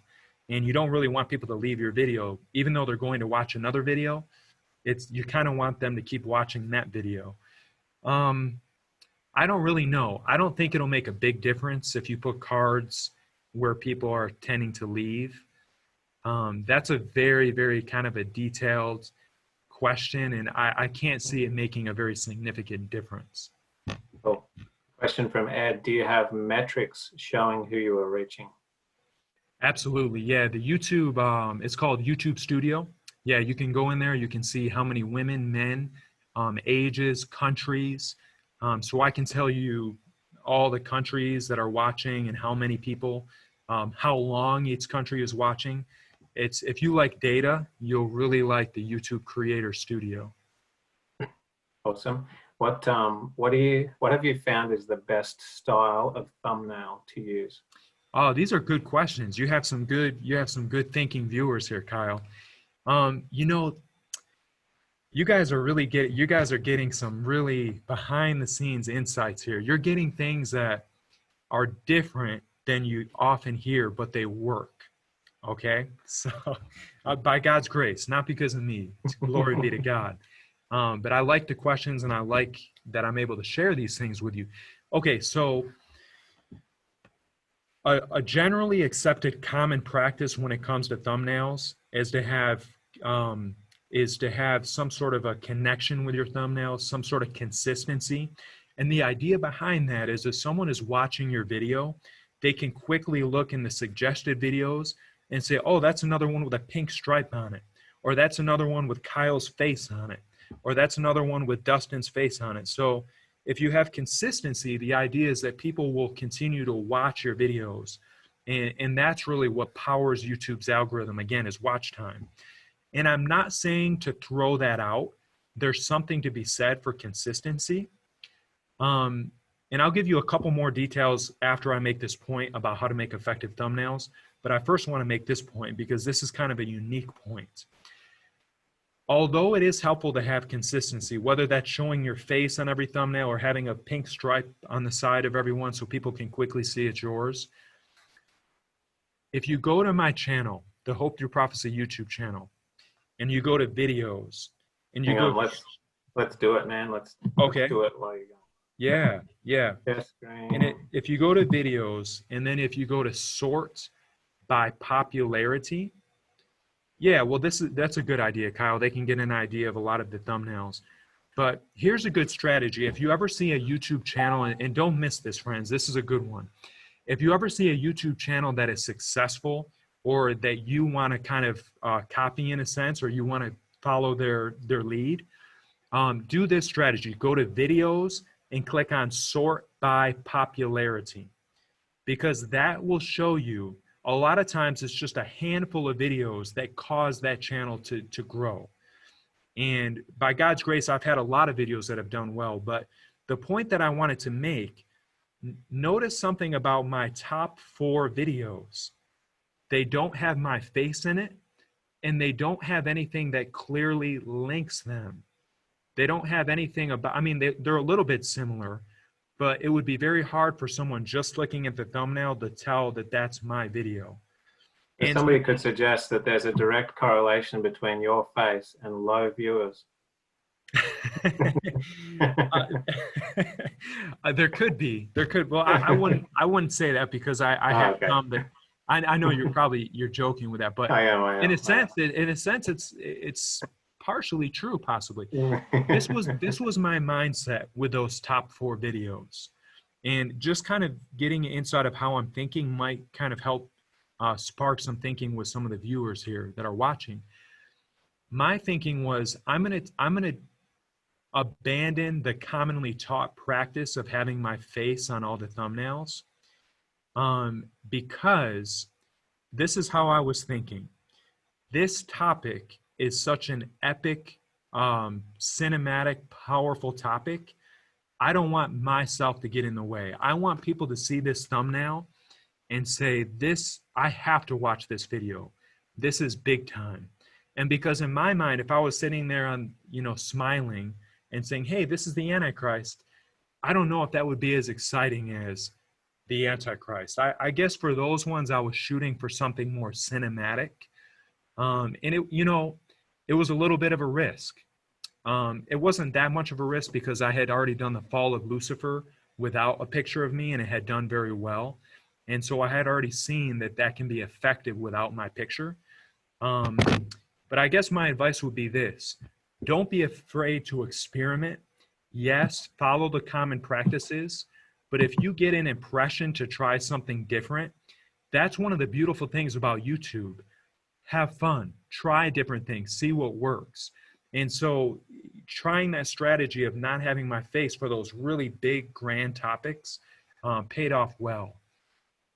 And you don't really want people to leave your video, even though they're going to watch another video. You kind of want them to keep watching that video. I don't really know. I don't think it'll make a big difference if you put cards where people are tending to leave. That's a very, very kind of a detailed question, and I can't see it making a very significant difference. Cool. Question from Ed. Do you have metrics showing who you are reaching? Absolutely. Yeah. The YouTube, it's called YouTube Studio. Yeah. You can go in there. You can see how many women, men, ages, countries. So I can tell you all the countries that are watching and how many people, how long each country is watching. If you like data, you'll really like the YouTube Creator Studio. Awesome. What have you found is the best style of thumbnail to use? Oh, these are good questions. You have some good thinking viewers here, Kyle. You guys are getting some really behind the scenes insights here. You're getting things that are different than you often hear, but they work. Okay. So by God's grace, not because of me, glory be to God. But I like the questions, and I like that I'm able to share these things with you. Okay. So a generally accepted common practice when it comes to thumbnails is to have some sort of a connection with your thumbnails, some sort of consistency. And the idea behind that is if someone is watching your video, they can quickly look in the suggested videos and say, oh, that's another one with a pink stripe on it. or that's another one with Kyle's face on it, or that's another one with Dustin's face on it. So if you have consistency, the idea is that people will continue to watch your videos. And that's really what powers YouTube's algorithm, again, is watch time. And I'm not saying to throw that out. There's something to be said for consistency. And I'll give you a couple more details after I make this point about how to make effective thumbnails. But I first want to make this point because this is kind of a unique point. Although it is helpful to have consistency, whether that's showing your face on every thumbnail or having a pink stripe on the side of every one so people can quickly see it's yours. If you go to my channel, the Hope Through Prophecy YouTube channel, and you go to videos, and you go, let's do it, man. Let's do it while you're going. Yeah. Yes, And if you go to videos, and then if you go to sort by popularity, yeah, well, that's a good idea, Kyle. They can get an idea of a lot of the thumbnails. But here's a good strategy. If you ever see a YouTube channel, and don't miss this, friends, this is a good one. If you ever see a YouTube channel that is successful or that you want to kind of copy in a sense, or you want to follow their lead, do this strategy. Go to videos and click on sort by popularity, because that will show you a lot of times it's just a handful of videos that cause that channel to grow. And by God's grace, I've had a lot of videos that have done well. But the point that I wanted to make, notice something about my top 4 videos. They don't have my face in it, and they don't have anything that clearly links them. They don't have anything about, I mean, they're a little bit similar, but it would be very hard for someone just looking at the thumbnail to tell that that's my video. And somebody could suggest that there's a direct correlation between your face and low viewers. There could be. Well, I wouldn't say that, because I have some that I know you're joking with that, but I am. In a sense, it's partially true, possibly. This was my mindset with those top 4 videos, and just kind of getting inside of how I'm thinking might kind of help spark some thinking with some of the viewers here that are watching. My thinking was, I'm gonna abandon the commonly taught practice of having my face on all the thumbnails, because this is how I was thinking. This topic is such an epic, cinematic, powerful topic. I don't want myself to get in the way. I want people to see this thumbnail and say, I have to watch this video. This is big time. And because in my mind, if I was sitting there on, smiling and saying, hey, this is the Antichrist, I don't know if that would be as exciting as the Antichrist. I guess for those ones, I was shooting for something more cinematic. And it was a little bit of a risk. It wasn't that much of a risk because I had already done the Fall of Lucifer without a picture of me, and it had done very well. And so I had already seen that can be effective without my picture. But I guess my advice would be this: don't be afraid to experiment. Yes, follow the common practices, but if you get an impression to try something different, that's one of the beautiful things about YouTube. Have fun, try different things, see what works. And so trying that strategy of not having my face for those really big, grand topics paid off well.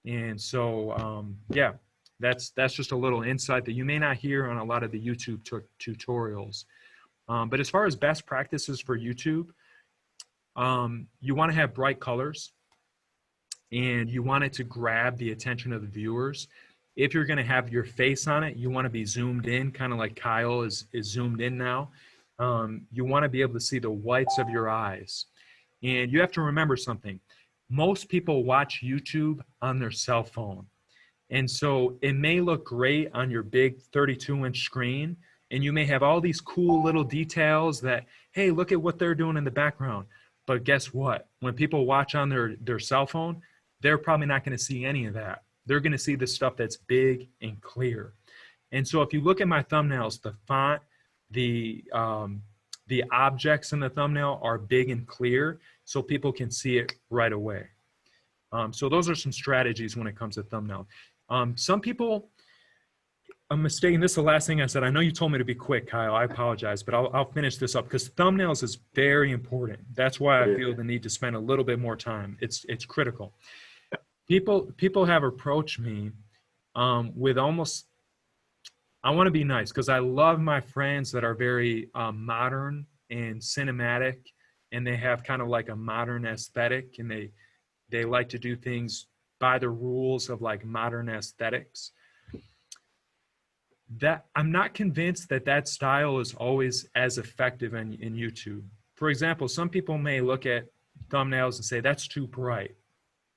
And so, yeah, that's just a little insight that you may not hear on a lot of the YouTube tutorials. But as far as best practices for YouTube, you want to have bright colors, and you want it to grab the attention of the viewers. If you're going to have your face on it, you want to be zoomed in, kind of like Kyle is zoomed in now. You want to be able to see the whites of your eyes. And you have to remember something. Most people watch YouTube on their cell phone. And so it may look great on your big 32-inch screen, and you may have all these cool little details that, hey, look at what they're doing in the background. But guess what? When people watch on their cell phone, they're probably not going to see any of that. They're going to see the stuff that's big and clear. And so if you look at my thumbnails, the font, the objects in the thumbnail are big and clear, so people can see it right away. So those are some strategies when it comes to thumbnail. Some people, a mistake, and this is the last thing I said. I know you told me to be quick, Kyle. I apologize, but I'll finish this up because thumbnails is very important. That's why I feel the need to spend a little bit more time. It's critical. People have approached me with almost, I want to be nice because I love my friends that are very modern and cinematic, and they have kind of like a modern aesthetic, and they like to do things by the rules of like modern aesthetics. That I'm not convinced that style is always as effective in YouTube. For example, some people may look at thumbnails and say, that's too bright.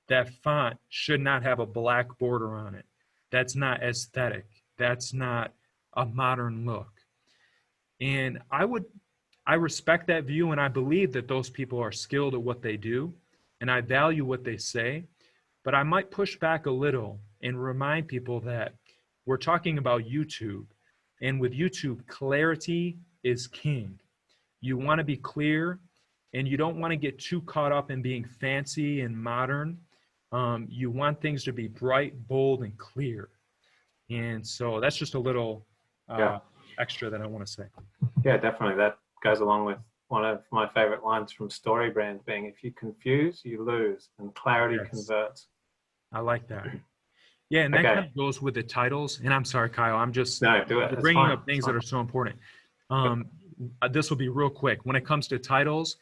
That font should not have a black border on it. That's not aesthetic. That's not a modern look. And I respect that view, and I believe that those people are skilled at what they do, and I value what they say, but I might push back a little and remind people that we're talking about YouTube, and with YouTube, clarity is king. You want to be clear, and you don't want to get too caught up in being fancy and modern. You want things to be bright, bold, and clear. And so that's just a little extra that I want to say. Yeah, definitely. That goes along with one of my favorite lines from Story Brand being, if you confuse, you lose, and clarity converts. I like that. Yeah, and that kind of goes with the titles. And I'm sorry, Kyle, I'm just bringing up things that are so important. This will be real quick. When it comes to titles,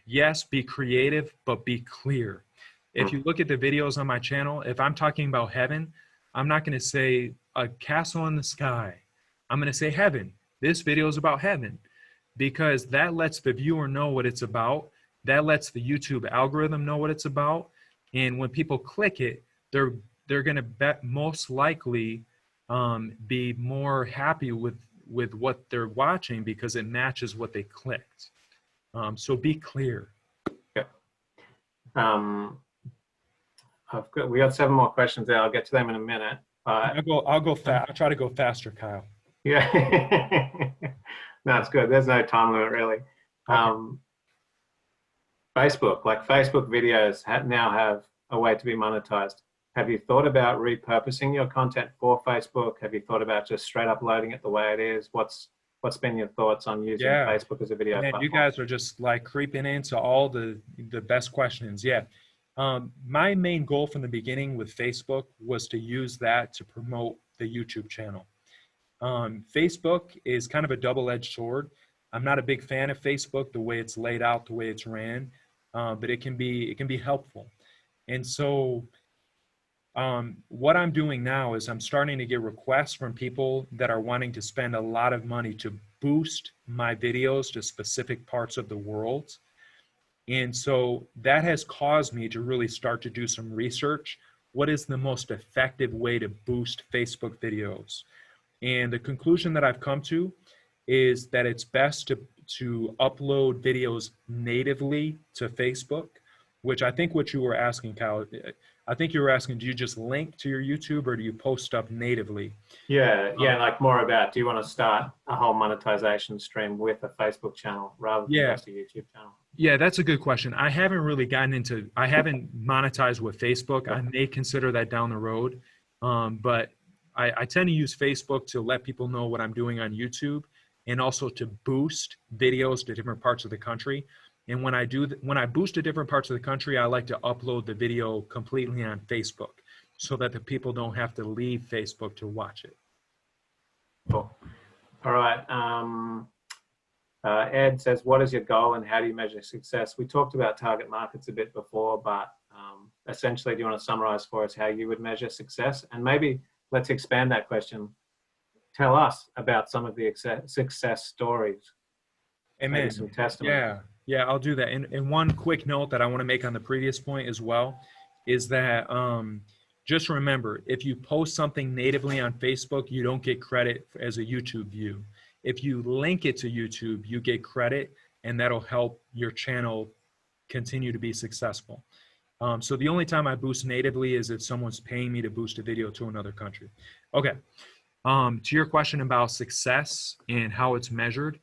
yes, be creative, but be clear. If you look at the videos on my channel, if I'm talking about heaven, I'm not going to say a castle in the sky. I'm going to say heaven. This video is about heaven, because that lets the viewer know what it's about. That lets the YouTube algorithm know what it's about. And when people click it, they're going to most likely be more happy with what they're watching because it matches what they clicked. So be clear. Yeah. We got 7 more questions there. I'll get to them in a minute. I'll go fast. I'll try to go faster, Kyle. Yeah. No, it's good. There's no time limit really. Okay. Facebook videos now have a way to be monetized. Have you thought about repurposing your content for Facebook? Have you thought about just straight uploading it the way it is? What's been your thoughts on using Facebook as a video platform? You guys are just like creeping into all the best questions. Yeah. My main goal from the beginning with Facebook was to use that to promote the YouTube channel. Facebook is kind of a double-edged sword. I'm not a big fan of Facebook, the way it's laid out, the way it's ran, but it can be helpful. And so what I'm doing now is I'm starting to get requests from people that are wanting to spend a lot of money to boost my videos to specific parts of the world. And so that has caused me to really start to do some research. What is the most effective way to boost Facebook videos? And the conclusion that I've come to is that it's best to upload videos natively to Facebook, which I think what you were asking, Kyle, I think you were asking, do you just link to your YouTube or do you post stuff natively? Yeah, like more about, do you want to start a whole monetization stream with a Facebook channel rather than just a YouTube channel? Yeah, that's a good question. I haven't really I haven't monetized with Facebook. I may consider that down the road. But I tend to use Facebook to let people know what I'm doing on YouTube and also to boost videos to different parts of the country. And when I boost to different parts of the country, I like to upload the video completely on Facebook so that the people don't have to leave Facebook to watch it. Cool. All right. Ed says, what is your goal and how do you measure success? We talked about target markets a bit before, but essentially, do you want to summarize for us how you would measure success? And maybe let's expand that question. Tell us about some of the success stories. Amen. Maybe some testimony. Yeah, I'll do that. And one quick note that I want to make on the previous point as well is that just remember, if you post something natively on Facebook, you don't get credit as a YouTube view. If you link it to YouTube, you get credit, and that'll help your channel continue to be successful. So the only time I boost natively is if someone's paying me to boost a video to another country. Okay. To your question about success and how it's measured,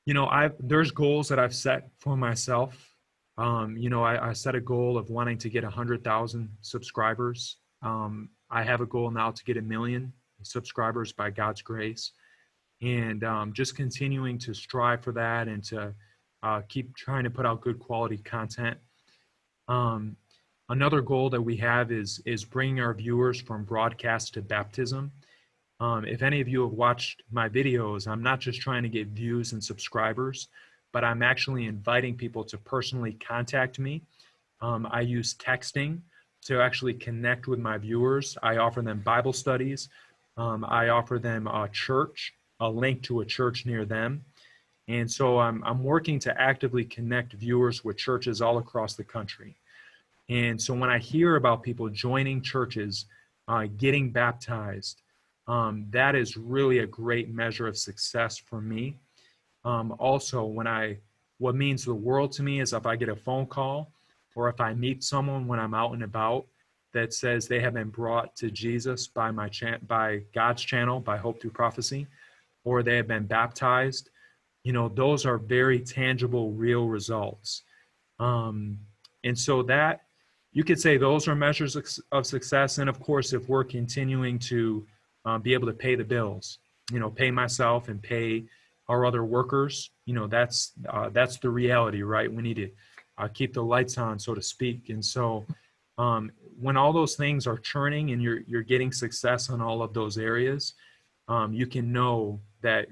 there's goals that I've set for myself. I set a goal of wanting to get 100,000 subscribers I have a goal now to get 1 million subscribers by God's grace, and just continuing to strive for that and to keep trying to put out good quality content. Another goal that we have is bringing our viewers from broadcast to baptism. If any of you have watched my videos, I'm not just trying to get views and subscribers, but I'm actually inviting people to personally contact me. I use texting to actually connect with my viewers. I offer them Bible studies. I offer them a church, a link to a church near them. And so I'm working to actively connect viewers with churches all across the country. And so when I hear about people joining churches, getting baptized, that is really a great measure of success for me. Also, what means the world to me is if I get a phone call or if I meet someone when I'm out and about that says they have been brought to Jesus by by God's channel, by Hope Through Prophecy, or they have been baptized, those are very tangible, real results. And so that, you could say those are measures of success. And of course, if we're continuing to be able to pay the bills, pay myself and pay our other workers, that's the reality, right? We need to keep the lights on, so to speak. And so when all those things are churning and you're getting success on all of those areas, you can know that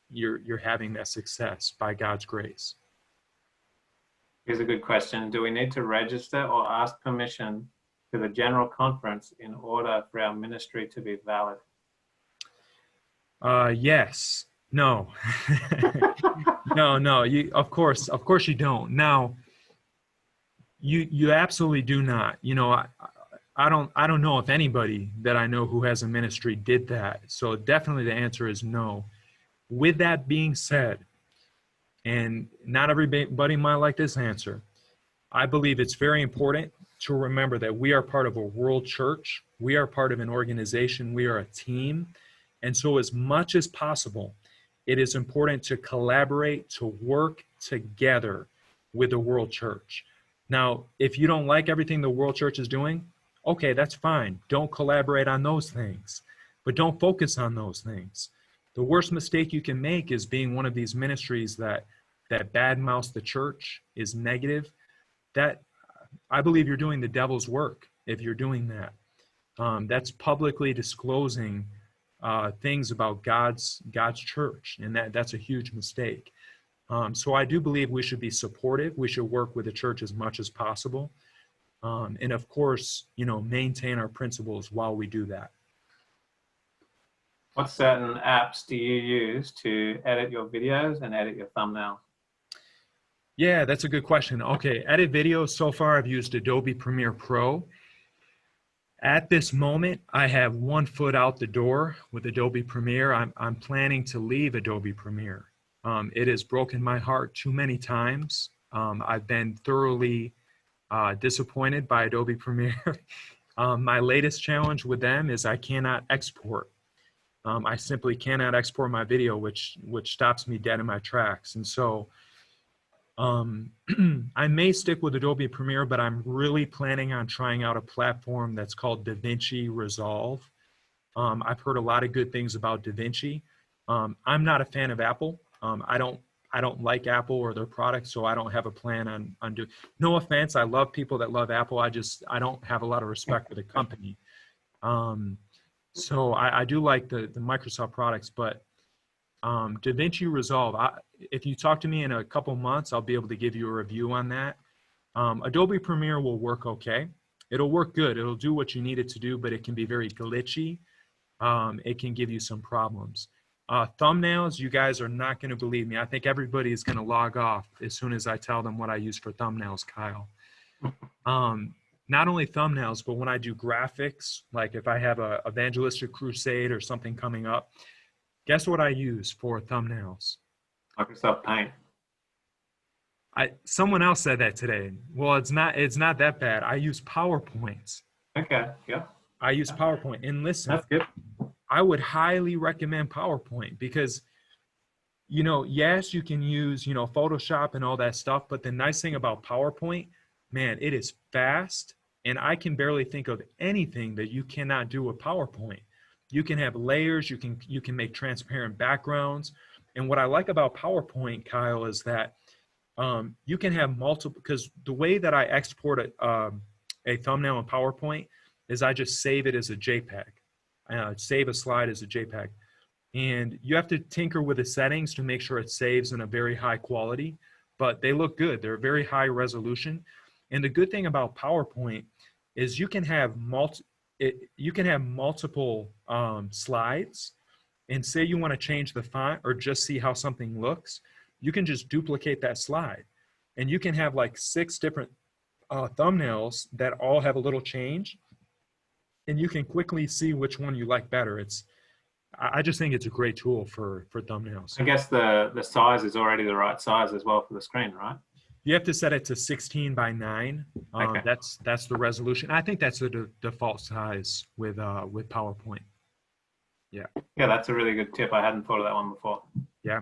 you're having that success by God's grace. Here's a good question. Do we need to register or ask permission to the General Conference in order for our ministry to be valid? Yes. No. No. Of course you don't. Now, you absolutely do not. I don't know if anybody that I know who has a ministry did that. So definitely the answer is no. With that being said, and not everybody might like this answer, I believe it's very important to remember that we are part of a world church. We are part of an organization. We are a team. And so as much as possible, it is important to collaborate, to work together with the world church. Now, if you don't like everything the world church is doing, okay, that's fine. Don't collaborate on those things, but don't focus on those things. The worst mistake you can make is being one of these ministries that badmouths the church, is negative. That, I believe you're doing the devil's work if you're doing that. That's publicly disclosing things about God's church, and that's a huge mistake. So I do believe we should be supportive. We should work with the church as much as possible, and of course, maintain our principles while we do that. What certain apps do you use to edit your videos and edit your thumbnails? Yeah, that's a good question. Okay, edit videos, so far I've used Adobe Premiere Pro. At this moment, I have 1 foot out the door with Adobe Premiere. I'm planning to leave Adobe Premiere. It has broken my heart too many times. I've been thoroughly disappointed by Adobe Premiere. My latest challenge with them is I cannot export. I simply cannot export my video, which stops me dead in my tracks. And so I may stick with Adobe Premiere, but I'm really planning on trying out a platform that's called DaVinci Resolve. I've heard a lot of good things about DaVinci. I'm not a fan of Apple. I don't like Apple or their products, so I don't have a plan on doing. No offense, I love people that love Apple. I don't have a lot of respect for the company. So I do like the Microsoft products, but DaVinci Resolve, if you talk to me in a couple months, I'll be able to give you a review on that. Adobe Premiere will work okay. It'll work good. It'll do what you need it to do, but it can be very glitchy. It can give you some problems. Thumbnails, you guys are not going to believe me. I think everybody is going to log off as soon as I tell them what I use for thumbnails, Kyle. Not only thumbnails, but when I do graphics, like if I have a evangelistic crusade or something coming up, guess what I use for thumbnails? Microsoft Paint. Someone else said that today. Well, it's not that bad. I use PowerPoints. Okay, yeah. I use PowerPoint. And listen, That's good. I would highly recommend PowerPoint because, yes, you can use, Photoshop and all that stuff. But the nice thing about PowerPoint, man, it is fast And I can barely think of anything that you cannot do with PowerPoint. You can have layers, you can make transparent backgrounds. And what I like about PowerPoint, Kyle, is that you can have multiple, because the way that I export a thumbnail in PowerPoint is I just save it as a JPEG, save a slide as a JPEG. And you have to tinker with the settings to make sure it saves in a very high quality, but they look good. They're very high resolution. And the good thing about PowerPoint is you can have multiple slides, and say you want to change the font or just see how something looks, you can just duplicate that slide. And you can have like 6 different thumbnails that all have a little change, and you can quickly see which one you like better. I just think it's a great tool for thumbnails. I guess the size is already the right size as well for the screen, right? You have to set it to 16:9. Okay. That's the resolution. I think that's the default size with PowerPoint. Yeah. Yeah, that's a really good tip. I hadn't thought of that one before. Yeah.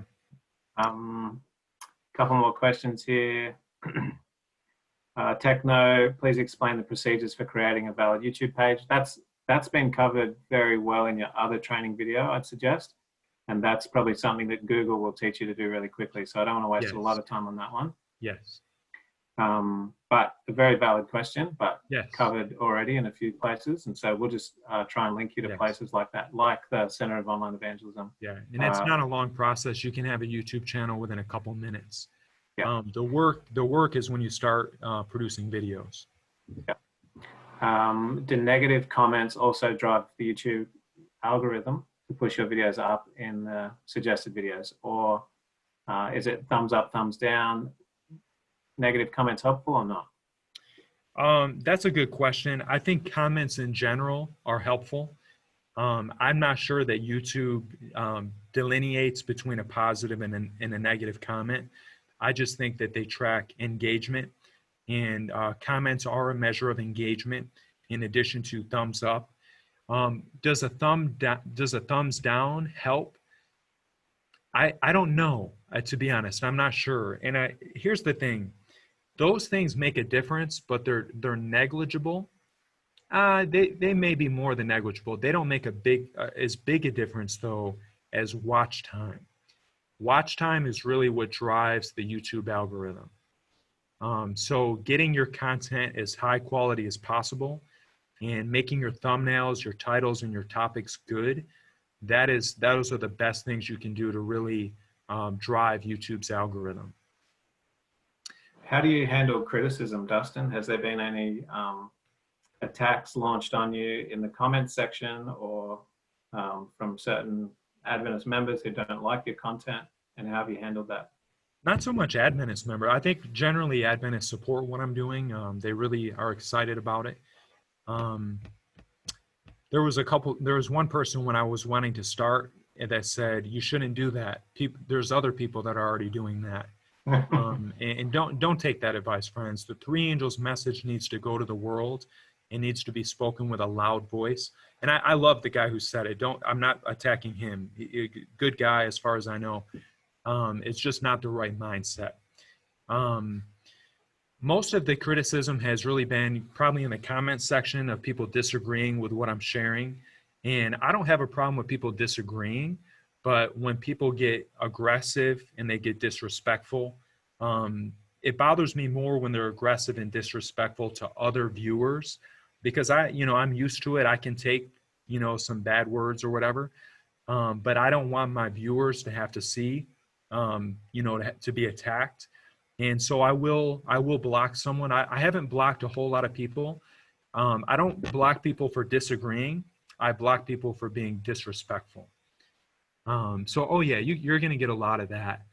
Couple more questions here. Techno, please explain the procedures for creating a valid YouTube page. That's been covered very well in your other training video, I'd suggest. And that's probably something that Google will teach you to do really quickly. So I don't want to waste a lot of time on that one. Yes. But a very valid question, but yes, covered already in a few places. And so we'll just try and link you to yes, places like that, like the Center of Online Evangelism. Yeah, and it's not a long process. You can have a YouTube channel within a couple minutes. Yeah. The work is when you start producing videos. Yeah. Do negative comments also drive the YouTube algorithm to push your videos up in the suggested videos, or is it thumbs up, thumbs down? Negative comments helpful or not? That's a good question. I think comments in general are helpful. I'm not sure that YouTube delineates between a positive and a negative comment. I just think that they track engagement, and comments are a measure of engagement in addition to thumbs up. Does a thumbs down help? I don't know, to be honest. I'm not sure. And here's the thing. Those things make a difference, but they're negligible. They may be more than negligible. They don't make as big a difference though as watch time. Watch time is really what drives the YouTube algorithm. So getting your content as high quality as possible and making your thumbnails, your titles, and your topics good, those are the best things you can do to really drive YouTube's algorithm. How do you handle criticism, Dustin? Has there been any attacks launched on you in the comments section, or from certain Adventist members who don't like your content, and how have you handled that? Not so much Adventist member. I think generally Adventists support what I'm doing. They really are excited about it. There was one person when I was wanting to start that said, you shouldn't do that. There's other people that are already doing that. And don't take that advice, friends. The 3 angels message needs to go to the world. It needs to be spoken with a loud voice. And I love the guy who said it. I'm not attacking him. Good guy as far as I know. It's just not the right mindset. Most of the criticism has really been probably in the comments section of people disagreeing with what I'm sharing. And I don't have a problem with people disagreeing, but when people get aggressive and they get disrespectful, it bothers me more when they're aggressive and disrespectful to other viewers, because I'm used to it. I can take, some bad words or whatever, but I don't want my viewers to have to see, to be attacked. And so I will block someone. I haven't blocked a whole lot of people. I don't block people for disagreeing. I block people for being disrespectful. So, you're going to get a lot of that.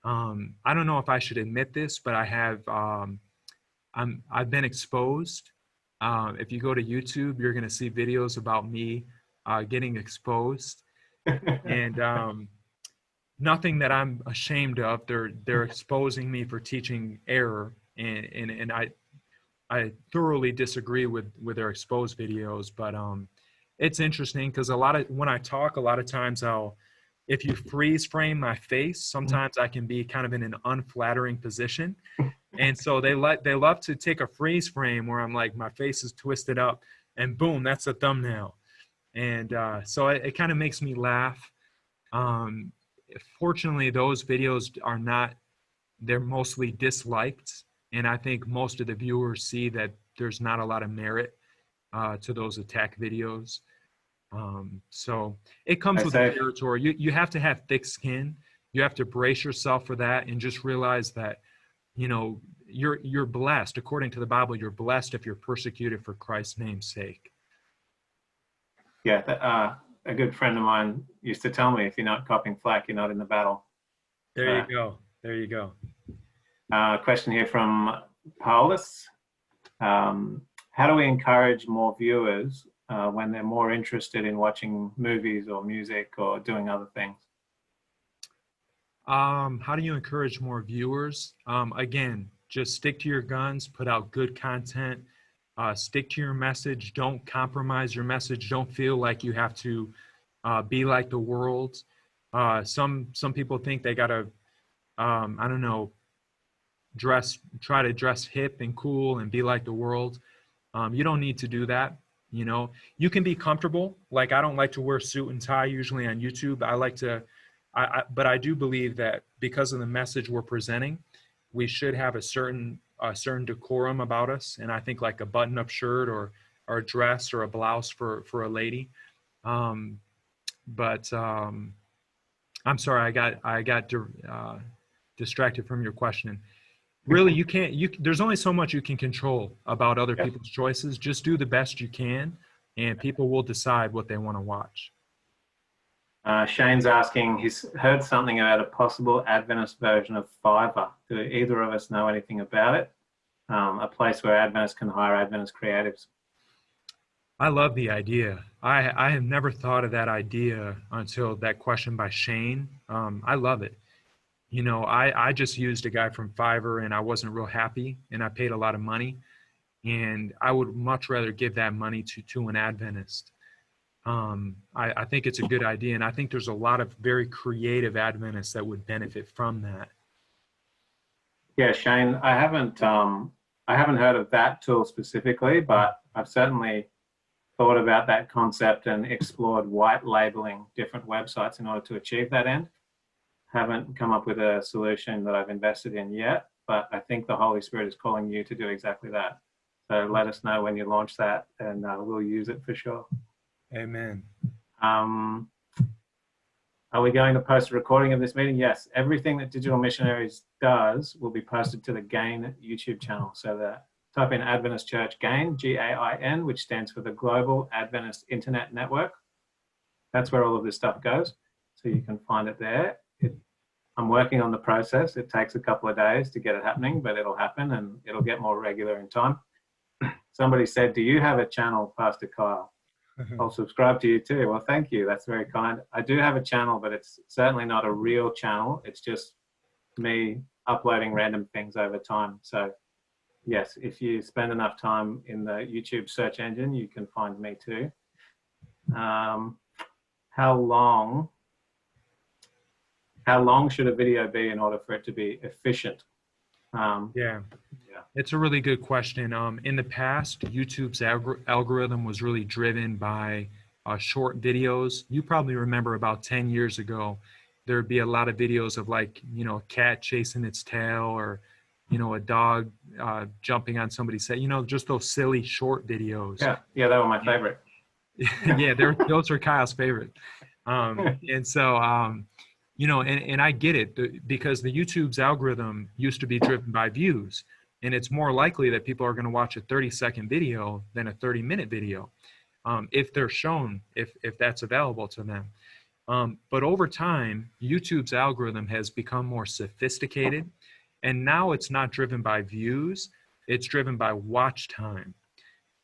I don't know if I should admit this, but I have, I've been exposed. If you go to YouTube, you're going to see videos about me getting exposed, and nothing that I'm ashamed of. They're exposing me for teaching error, and I thoroughly disagree with their exposed videos. But it's interesting because when I talk, a lot of times if you freeze frame my face, sometimes I can be kind of in an unflattering position. And so they love to take a freeze frame where I'm like, my face is twisted up and boom, that's a thumbnail. And so it kind of makes me laugh. Fortunately, those videos are not, they're mostly disliked. And I think most of the viewers see that there's not a lot of merit to those attack videos. So it comes with the territory. You have to have thick skin. You have to brace yourself for that and just realize that, you know, you're blessed. According to the Bible, you're blessed if you're persecuted for Christ's name's sake. Yeah, a good friend of mine used to tell me, if you're not copying flak, you're not in the battle. There you go. There you go. Question here from Paulus. How do we encourage more viewers when they're more interested in watching movies or music or doing other things? How do you encourage more viewers? Again, just stick to your guns, put out good content, stick to your message. Don't compromise your message. Don't feel like you have to be like the world. Some people think they gotta, I don't know, try to dress hip and cool and be like the world. You don't need to do that. You know, you can be comfortable. Like, I don't like to wear suit and tie usually on YouTube. I like to, but I do believe that because of the message we're presenting, we should have a certain decorum about us. And I think like a button-up shirt or a dress or a blouse for a lady. I'm sorry, I got distracted from your question. Really, there's only so much you can control about other people's choices. Just do the best you can, and people will decide what they want to watch. Shane's asking, he's heard something about a possible Adventist version of Fiverr. Do either of us know anything about it? A place where Adventists can hire Adventist creatives. I love the idea. I have never thought of that idea until that question by Shane. I love it. You know, I just used a guy from Fiverr and I wasn't real happy and I paid a lot of money, and I would much rather give that money to an Adventist. I think it's a good idea, and I think there's a lot of very creative Adventists that would benefit from that. Yeah, Shane, I haven't heard of that tool specifically, but I've certainly thought about that concept and explored white labeling different websites in order to achieve that end. Haven't come up with a solution that I've invested in yet, but I think the Holy Spirit is calling you to do exactly that. So let us know when you launch that, and we'll use it for sure. Amen. Are we going to post a recording of this meeting? Yes. Everything that Digital Missionaries does will be posted to the GAIN YouTube channel. So type in Adventist Church GAIN, G-A-I-N, which stands for the Global Adventist Internet Network. That's where all of this stuff goes. So you can find it there. I'm working on the process. It takes a couple of days to get it happening, but it'll happen and it'll get more regular in time. Somebody said, do you have a channel, Pastor Kyle? I'll subscribe to you too. Well, thank you. That's very kind. I do have a channel, but it's certainly not a real channel. It's just me uploading random things over time. So yes, if you spend enough time in the YouTube search engine, you can find me too. How long should a video be in order for it to be efficient? Yeah, it's a really good question. In the past, YouTube's algorithm was really driven by short videos. You probably remember about 10 years ago, there'd be a lot of videos of, like, you know, a cat chasing its tail, or, you know, a dog jumping on somebody's head, you know, just those silly short videos. Yeah, they were my favorite. Yeah, those were Kyle's favorite. And so, you know, and I get it, because the YouTube's algorithm used to be driven by views, and it's more likely that people are going to watch a 30-second video than a 30-minute video, if they're shown, if that's available to them. But over time, YouTube's algorithm has become more sophisticated, and now it's not driven by views, it's driven by watch time.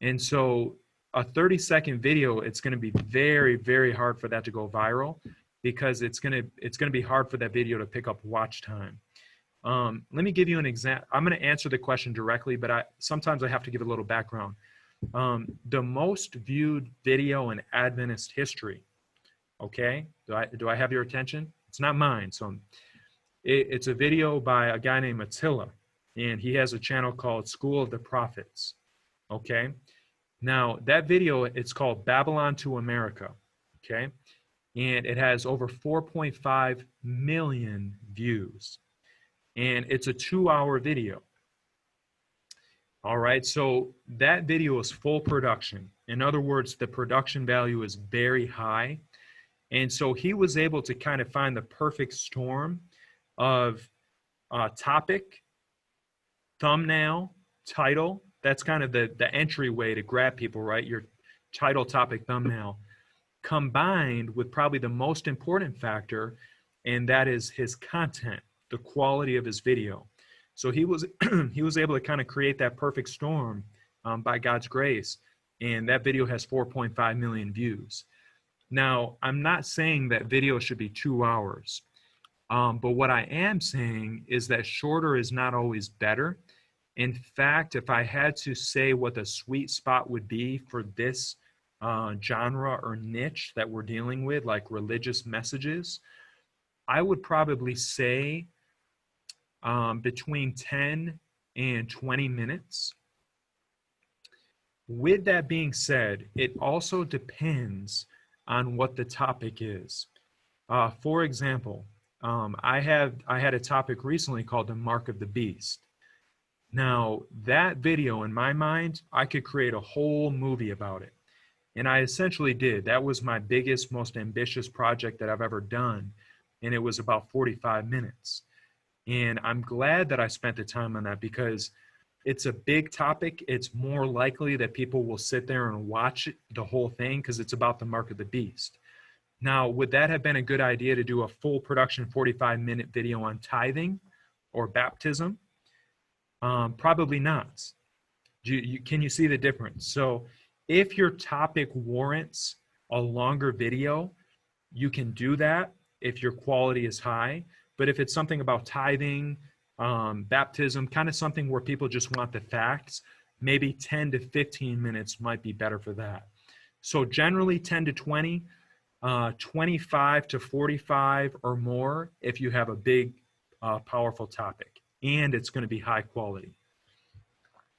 And so a 30-second video, it's going to be very, very hard for that to go viral, because it's going to be hard for that video to pick up watch time. Let me give you an example. I'm going to answer the question directly, but sometimes I have to give a little background. The most viewed video in Adventist history, okay? Do I have your attention? It's not mine. So it's a video by a guy named Attila, and he has a channel called School of the Prophets. Okay. Now that video, it's called Babylon to America. Okay. And it has over 4.5 million views. And it's a 2-hour video. All right. So that video is full production. In other words, the production value is very high. And so he was able to kind of find the perfect storm of topic, thumbnail, title. That's kind of the entryway to grab people, right? Your title, topic, thumbnail, combined with probably the most important factor, and that is his content, the quality of his video. So he was he was able to kind of create that perfect storm by God's grace, and that video has 4.5 million views. Now, I'm not saying that video should be 2 hours, but what I am saying is that shorter is not always better. In fact, if I had to say what the sweet spot would be for this genre or niche that we're dealing with, like religious messages, I would probably say between 10 and 20 minutes. With that being said, it also depends on what the topic is. For example, I had a topic recently called the Mark of the Beast. Now, that video, in my mind, I could create a whole movie about it. And I essentially did. That was my biggest, most ambitious project that I've ever done. And it was about 45 minutes. And I'm glad that I spent the time on that because it's a big topic. It's more likely that people will sit there and watch the whole thing because it's about the Mark of the Beast. Now, would that have been a good idea to do a full production 45-minute video on tithing or baptism? Probably not. Can you see the difference? So if your topic warrants a longer video, you can do that if your quality is high. But if it's something about tithing, baptism, kind of something where people just want the facts, maybe 10 to 15 minutes might be better for that. So generally 10 to 20, 25 to 45 or more if you have a big, powerful topic. And it's going to be high quality.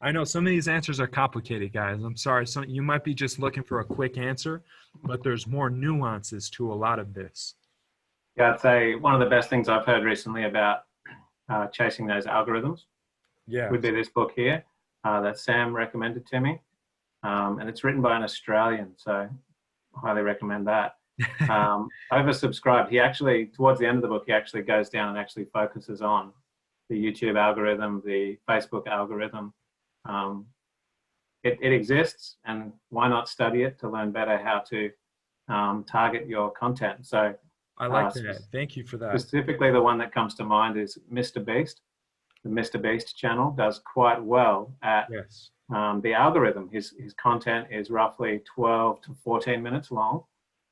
I know some of these answers are complicated, guys. I'm sorry. You might be just looking for a quick answer, but there's more nuances to a lot of this. Yeah, I'd say one of the best things I've heard recently about chasing those algorithms would be this book here that Sam recommended to me. And it's written by an Australian, so I highly recommend that. Oversubscribed. He actually, towards the end of the book, he actually goes down and actually focuses on the YouTube algorithm, the Facebook algorithm. It exists, and why not study it to learn better how to target your content? So I like that. Thank you for that. Specifically, the one that comes to mind is Mr. Beast. The Mr. Beast channel does quite well at the algorithm. His content is roughly 12 to 14 minutes long,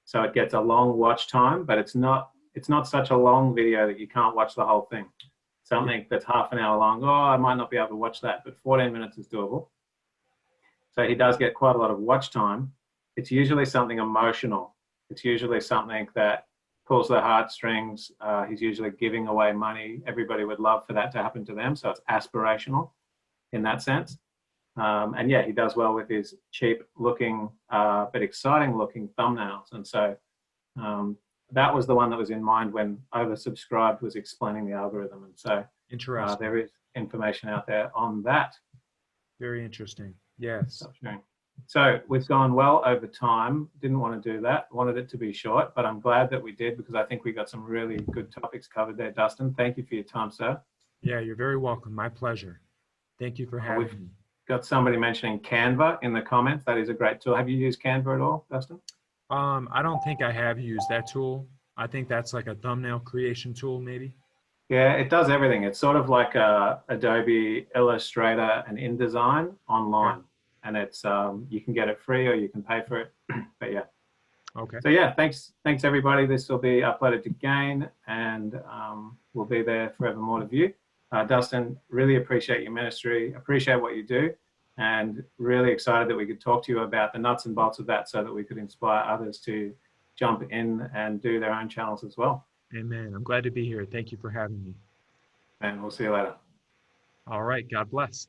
so it gets a long watch time, but it's not such a long video that you can't watch the whole thing. Something that's half an hour long, I might not be able to watch that, but 14 minutes is doable. So he does get quite a lot of watch time. It's usually something emotional. It's usually something that pulls the heartstrings. He's usually giving away money. Everybody would love for that to happen to them. So it's aspirational in that sense. And yeah, he does well with his cheap looking, but exciting looking thumbnails. And so that was the one that was in mind when Oversubscribed was explaining the algorithm. And so interesting. There is information out there on that. Very interesting. Yes. So we've gone well over time. Didn't want to do that. Wanted it to be short, but I'm glad that we did because I think we got some really good topics covered there, Dustin. Thank you for your time, sir. Yeah, you're very welcome. My pleasure. Thank you for having me. Got somebody mentioning Canva in the comments. That is a great tool. Have you used Canva at all, Dustin? I don't think I have used that tool. I think that's like a thumbnail creation tool, maybe. Yeah, it does everything. It's sort of like Adobe Illustrator and InDesign online. And it's you can get it free or you can pay for it. But yeah. Okay. So yeah, thanks everybody. This will be uploaded to Gain and will be there forevermore to view. Dustin, really appreciate your ministry, appreciate what you do, and really excited that we could talk to you about the nuts and bolts of that so that we could inspire others to jump in and do their own channels as well. Amen. I'm glad to be here. Thank you for having me. And we'll see you later. All right. God bless.